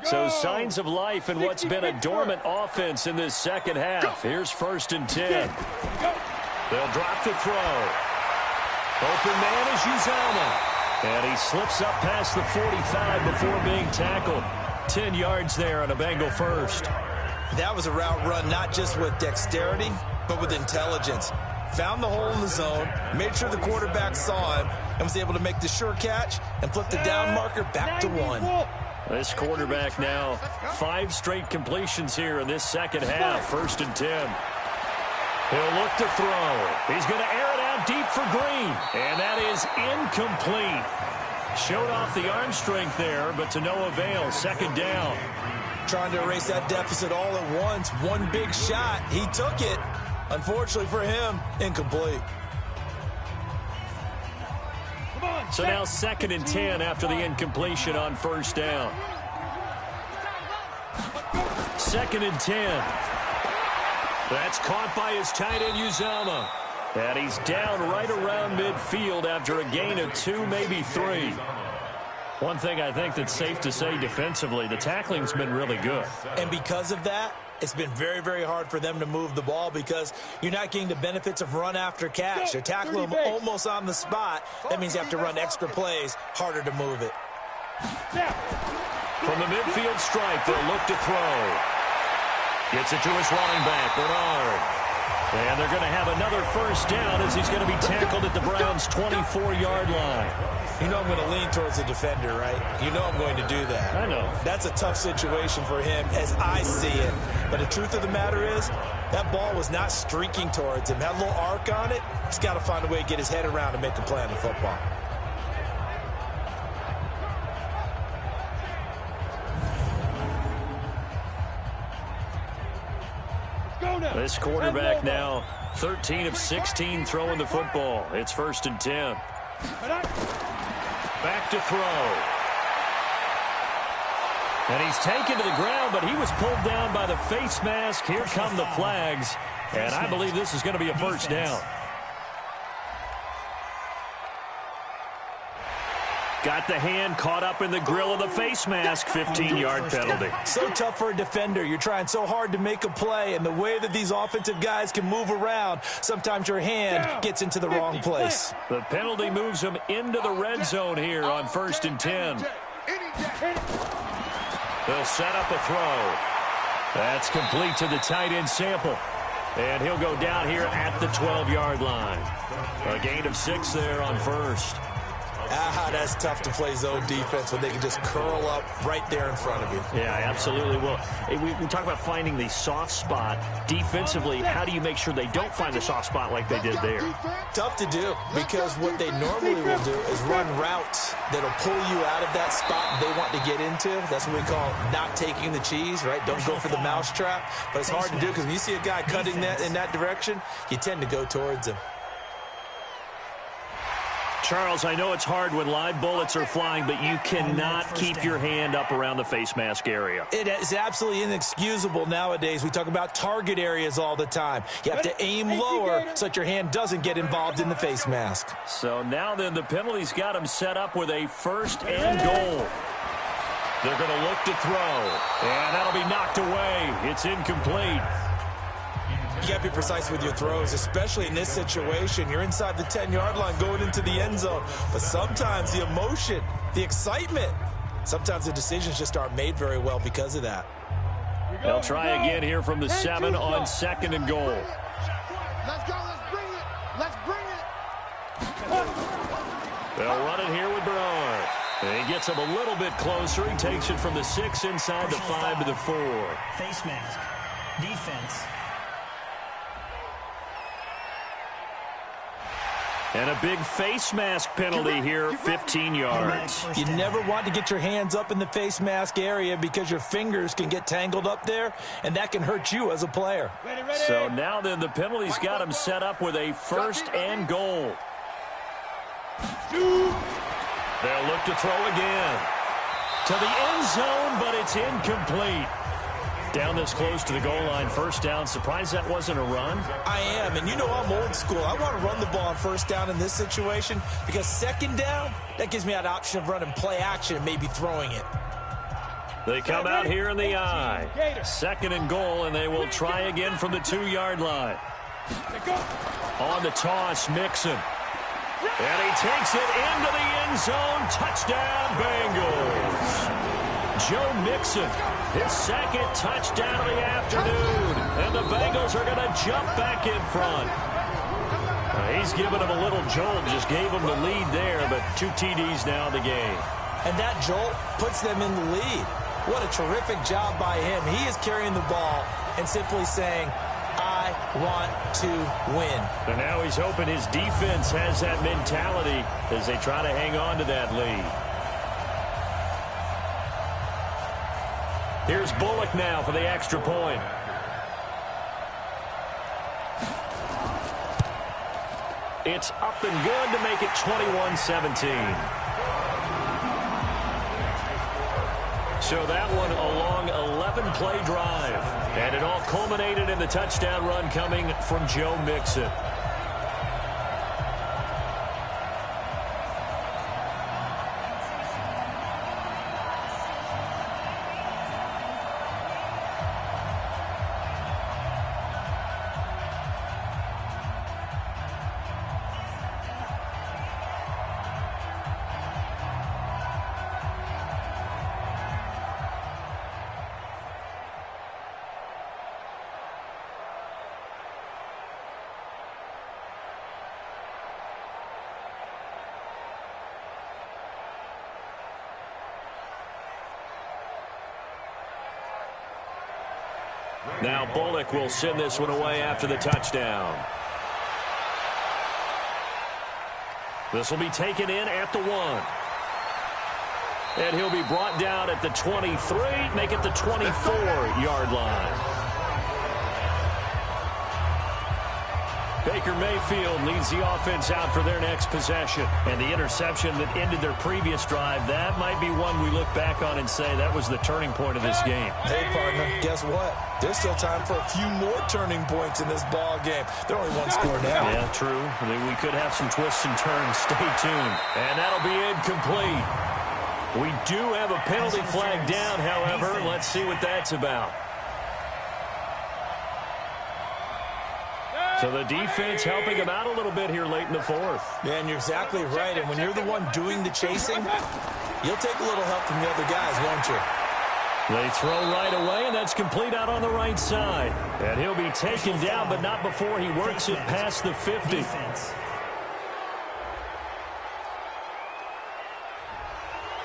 So signs of life in what's been a dormant offense in this second half. Here's 1st and 10. They'll drop to throw. Open man is Uzomah. And he slips up past the 45 before being tackled. 10 yards there on a Bengal first. That was a route run not just with dexterity, but with intelligence. Found the hole in the zone, made sure the quarterback saw him, and was able to make the sure catch and flip the down marker back to 1. This quarterback now 5 straight completions here in this second half. 1st and 10. He'll look to throw. He's going to air it out deep for Green. And that is incomplete. Showed off the arm strength there, but to no avail. 2nd down. Trying to erase that deficit all at once. One big shot. He took it. Unfortunately for him, incomplete. So now 2nd and 10 after the incompletion on 1st down. 2nd and 10. That's caught by his tight end, Uzomah. And he's down right around midfield after a gain of 2, maybe 3. One thing I think that's safe to say defensively, the tackling's been really good. And because of that, it's been very, very hard for them to move the ball because you're not getting the benefits of run after catch. They're tackling them almost on the spot. That means you have to run extra plays, harder to move it. From the midfield stripe, they'll look to throw. Gets it to his running back, Bernard. And they're going to have another 1st down as he's going to be tackled at the Browns' 24-yard line. You know I'm going to lean towards the defender, right? You know I'm going to do that. I know. That's a tough situation for him as I see it. But the truth of the matter is, that ball was not streaking towards him. Had a little arc on it. He's got to find a way to get his head around and make a play on the football. This quarterback now 13 of 16 throwing the football. It's 1st and 10. Back to throw. And he's taken to the ground, but he was pulled down by the face mask. Here come the flags. And I believe this is going to be a 1st down. Got the hand caught up in the grill of the face mask. 15-yard penalty. So tough for a defender. You're trying so hard to make a play, and the way that these offensive guys can move around, sometimes your hand gets into the wrong place. The penalty moves him into the red zone here on 1st and 10. They'll set up a throw. That's complete to the tight end Sample. And he'll go down here at the 12-yard line. A gain of 6 there on 1st. That's tough to play zone defense when they can just curl up right there in front of you. Yeah, absolutely will. We talk about finding the soft spot. Defensively, how do you make sure they don't find the soft spot like they did there? Tough to do because what they normally will do is run routes that'll pull you out of that spot they want to get into. That's what we call not taking the cheese, right? Don't go for the mousetrap. But it's hard to do because when you see a guy cutting that in that direction, you tend to go towards him. Charles, I know it's hard when live bullets are flying, but you cannot keep your hand up around the face mask area. It is absolutely inexcusable nowadays. We talk about target areas all the time. You have to aim lower so that your hand doesn't get involved in the face mask. So now then the penalty's got him set up with a 1st and goal. They're going to look to throw, and that'll be knocked away. It's incomplete. You got to be precise with your throws, especially in this situation. You're inside the 10-yard line going into the end zone. But sometimes the emotion, the excitement, sometimes the decisions just aren't made very well because of that. They'll try again here from the 7 on 2nd and goal. Let's go. Let's bring it. Let's bring it. They'll run it here with Bernard. And he gets him a little bit closer. He takes it from the 6 inside the 5 to the 4. Face mask. Defense. And a big face mask penalty here, 15 yards. You never want to get your hands up in the face mask area because your fingers can get tangled up there, and that can hurt you as a player. So now then the penalty's got him set up with a 1st and goal. They'll look to throw again. To the end zone, but it's incomplete. Down this close to the goal line, 1st down. Surprised that wasn't a run? I am, and you know I'm old school. I want to run the ball on 1st down in this situation because 2nd down, that gives me that option of running play action and maybe throwing it. They come out here in the I. 2nd and goal, and they will try again from the 2-yard line. On the toss, Mixon. And he takes it into the end zone. Touchdown, Bengals. Joe Mixon, his 2nd touchdown of the afternoon. And the Bengals are going to jump back in front. He's giving them a little jolt. Just gave them the lead there, but 2 TDs now in the game. And that jolt puts them in the lead. What a terrific job by him. He is carrying the ball and simply saying, I want to win. And now he's hoping his defense has that mentality as they try to hang on to that lead. Here's Bullock now for the extra point. It's up and good to make it 21-17. So that one a long 11-play drive. And it all culminated in the touchdown run coming from Joe Mixon. Now Bullock will send this one away after the touchdown. This will be taken in at the 1. And he'll be brought down at the 23, make it the 24-yard line. Baker Mayfield leads the offense out for their next possession. And the interception that ended their previous drive, that might be one we look back on and say that was the turning point of this game. Hey, partner, guess what? There's still time for a few more turning points in this ball game. They're only 1 score down. Yeah, true. I mean, we could have some twists and turns. Stay tuned. And that'll be incomplete. We do have a penalty flag down, however. Let's see what that's about. So the defense helping him out a little bit here late in the 4th. Yeah, and you're exactly right. And when you're the one doing the chasing, you'll take a little help from the other guys, won't you? They throw right away, and that's complete out on the right side. And he'll be taken down, but not before he works it past the 50.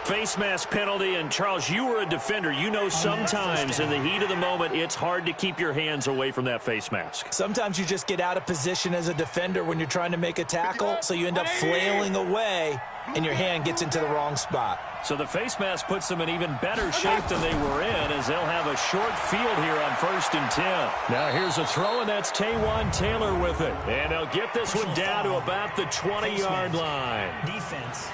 Face mask penalty, and Charles, you were a defender. You know sometimes in the heat of the moment, it's hard to keep your hands away from that face mask. Sometimes you just get out of position as a defender when you're trying to make a tackle, so you end up flailing away, and your hand gets into the wrong spot. So the face mask puts them in even better shape than they were in, as they'll have a short field here on 1st and 10. Now here's a throw, and that's Taywan Taylor with it. And they'll get this one down to about the 20-yard line. Defense.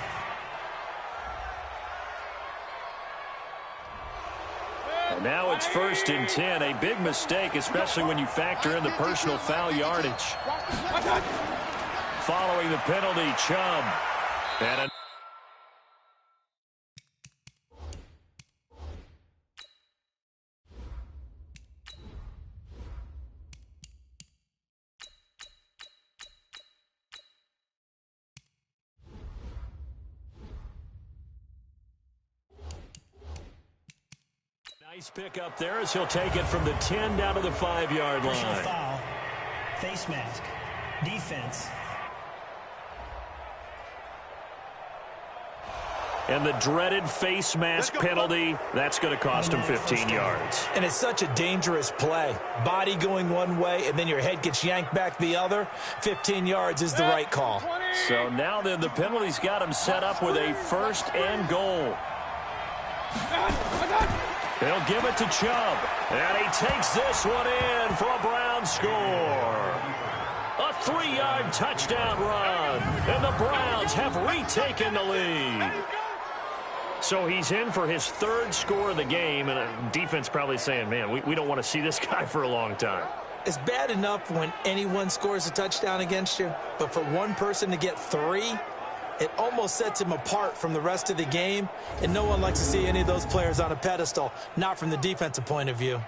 And now it's 1st and 10. A big mistake, especially when you factor in the personal foul yardage. Following the penalty, Chubb. And nice pick up there as he'll take it from the 10 down to the 5-yard line. Foul. Face mask. Defense. And the dreaded face mask penalty, that's going to cost him 15 yards. And it's such a dangerous play. Body going one way, and then your head gets yanked back the other. 15 yards is the right call. So now then the penalty's got him set up with a 1st and goal. They'll give it to Chubb. And he takes this one in for a Brown score. A 3-yard touchdown run. And the Browns have retaken the lead. So he's in for his 3rd score of the game, and defense probably saying, man, we don't want to see this guy for a long time. It's bad enough when anyone scores a touchdown against you, but for one person to get 3, It almost sets him apart from the rest of the game, and no one likes to see any of those players on a pedestal, not from the defensive point of view.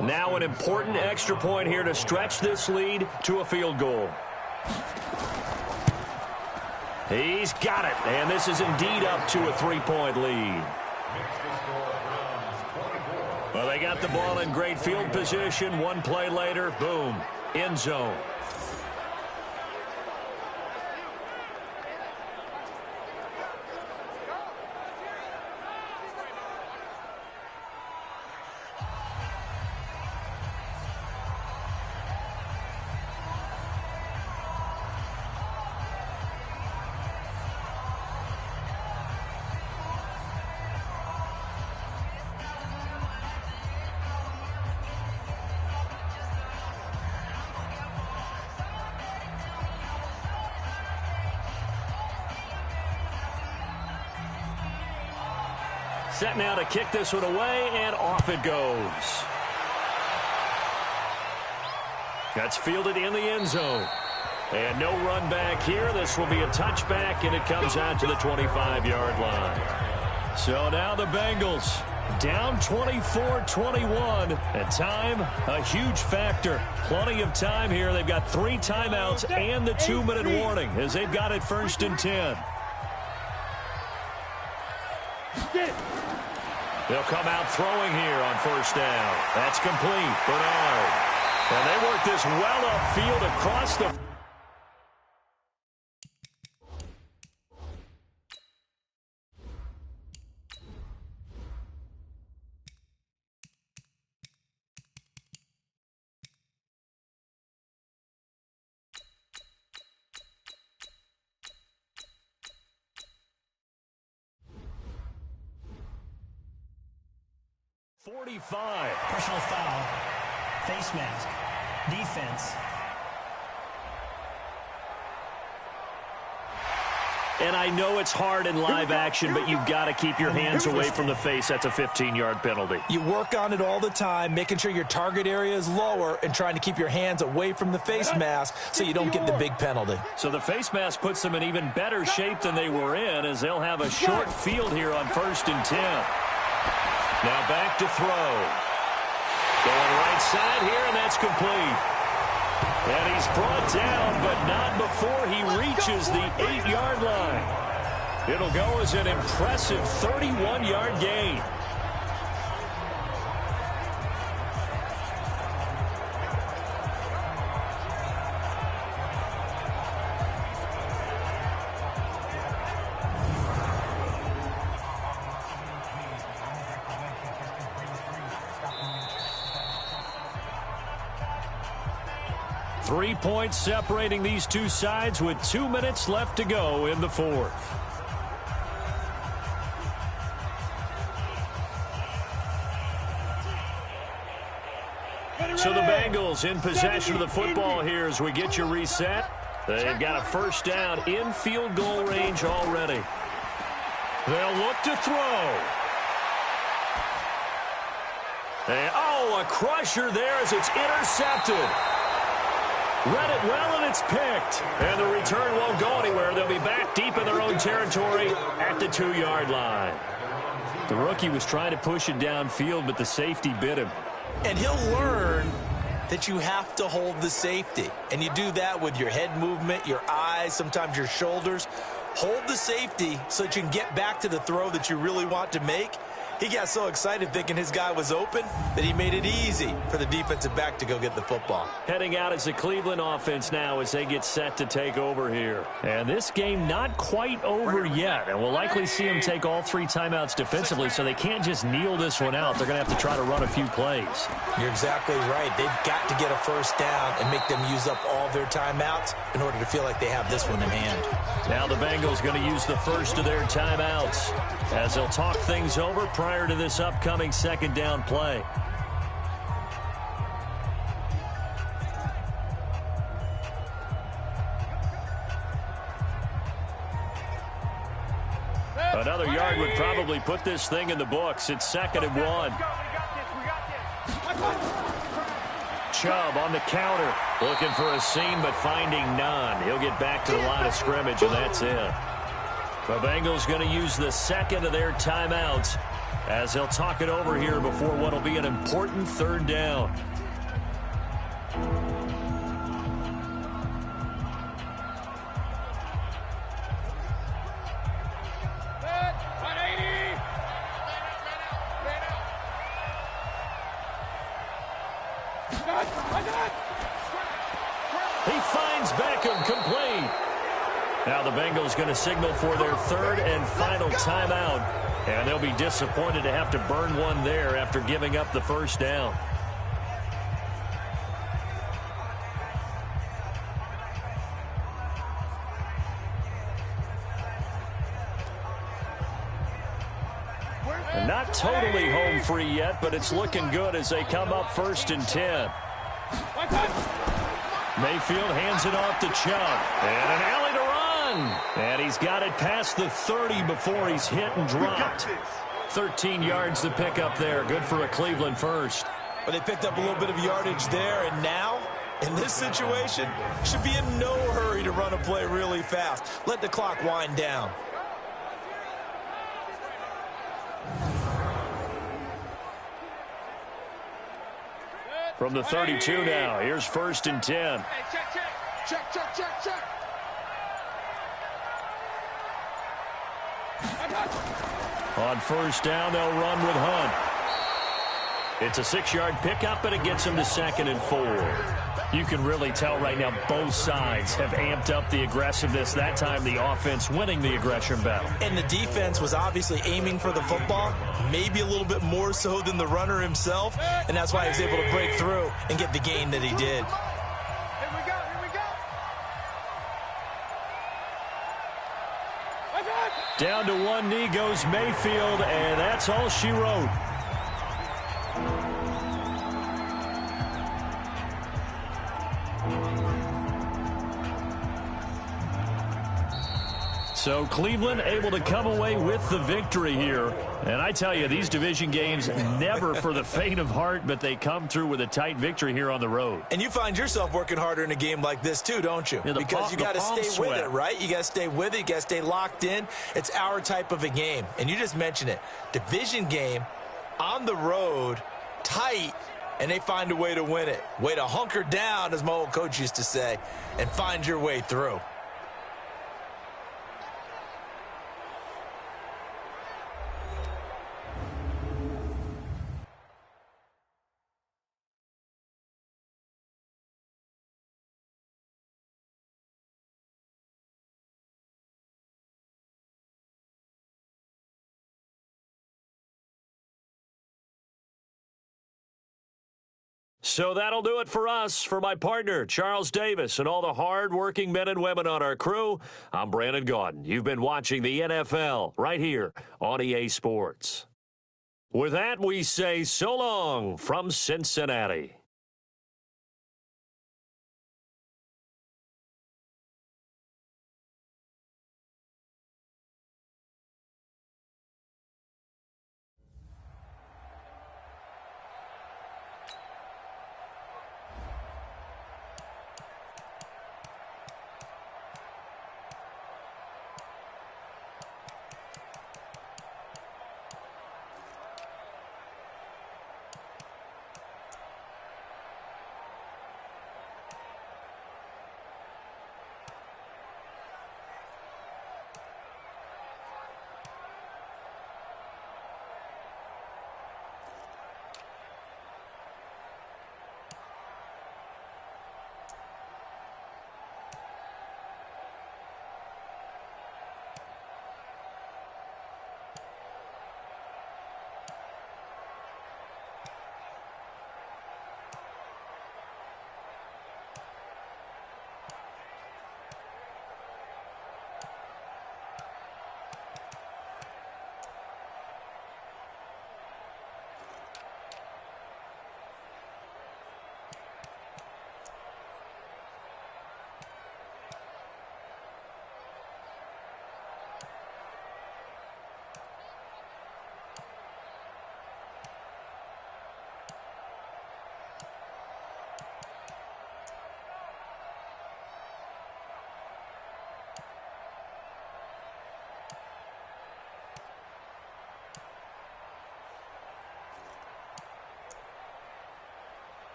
Now an important extra point here to stretch this lead to a field goal. He's got it, and this is indeed up to a 3-point lead. Well, they got the ball in great field position. One play later, boom, end zone. Set now to kick this one away, and off it goes. That's fielded in the end zone. And no run back here. This will be a touchback, and it comes out to the 25-yard line. So now the Bengals down 24-21. And time, a huge factor. Plenty of time here. They've got 3 timeouts and the 2-minute warning as they've got it 1st and 10. They'll come out throwing here on 1st down. That's complete. Bernard. And they work this well upfield across the... Personal foul. Face mask. Defense. And I know it's hard in live action, but you've got to keep your hands away from the face. That's a 15-yard penalty. You work on it all the time, making sure your target area is lower and trying to keep your hands away from the face mask so you don't get the big penalty. So the face mask puts them in even better shape than they were in, as they'll have a short field here on 1st and 10. Now back to throw. Going right side here, and that's complete. And he's brought down, but not before he reaches the 8-yard line. It'll go as an impressive 31-yard gain. Three points separating these two sides with 2 minutes left to go in the 4th. So the Bengals in possession of the football here as we get you reset. They've got a 1st down in field goal range already. They'll look to throw. And, a crusher there as it's intercepted. Read it well, and it's picked. And the return won't go anywhere. They'll be back deep in their own territory at the 2-yard line. The rookie was trying to push it downfield, but the safety bit him. And he'll learn that you have to hold the safety. And you do that with your head movement, your eyes, sometimes your shoulders. Hold the safety so that you can get back to the throw that you really want to make. He got so excited thinking his guy was open that he made it easy for the defensive back to go get the football. Heading out is the Cleveland offense now as they get set to take over here. And this game not quite over yet. And we'll likely see them take all 3 timeouts defensively, so they can't just kneel this one out. They're going to have to try to run a few plays. You're exactly right. They've got to get a 1st down and make them use up all their timeouts in order to feel like they have this one in hand. Now the Bengals going to use the first of their timeouts as they'll talk things over prior to this upcoming 2nd down play. Another yard would probably put this thing in the books. It's 2nd and 1. Chubb on the counter. Looking for a seam, but finding none. He'll get back to the line of scrimmage, and that's it. The Bengals going to use the second of their timeouts as they'll talk it over here before what will be an important third down. He finds Beckham complete. Now the Bengals going to signal for their third and final timeout. And they'll be disappointed to have to burn one there after giving up the first down. And not totally home free yet, but it's looking good as they come up 1st and 10. Mayfield hands it off to Chubb. And an alley to run. And he's got it past the 30 before he's hit and dropped. 13 yards to pick up there. Good for a Cleveland first. But they picked up a little bit of yardage there, and now, in this situation, should be in no hurry to run a play really fast. Let the clock wind down. From the 32 now, here's 1st and 10. Hey, check. On 1st down, they'll run with Hunt. It's a 6-yard pickup, and it gets him to 2nd and 4. You can really tell right now both sides have amped up the aggressiveness. That time the offense winning the aggression battle. And the defense was obviously aiming for the football, maybe a little bit more so than the runner himself, and that's why he was able to break through and get the gain that he did. Here we go. Down to one knee goes Mayfield, and that's all she wrote. So Cleveland able to come away with the victory here. And I tell you, these division games never for the faint of heart, but they come through with a tight victory here on the road. And you find yourself working harder in a game like this too, don't you? Yeah, because you got to stay sweat. with it, right? You got to stay with it. You got to stay locked in. It's our type of a game. And you just mentioned it. Division game on the road, tight, and they find a way to win it. Way to hunker down, as my old coach used to say, and find your way through. So that'll do it for us. For my partner, Charles Davis, and all the hard-working men and women on our crew, I'm Brandon Gaudin. You've been watching the NFL right here on EA Sports. With that, we say so long from Cincinnati.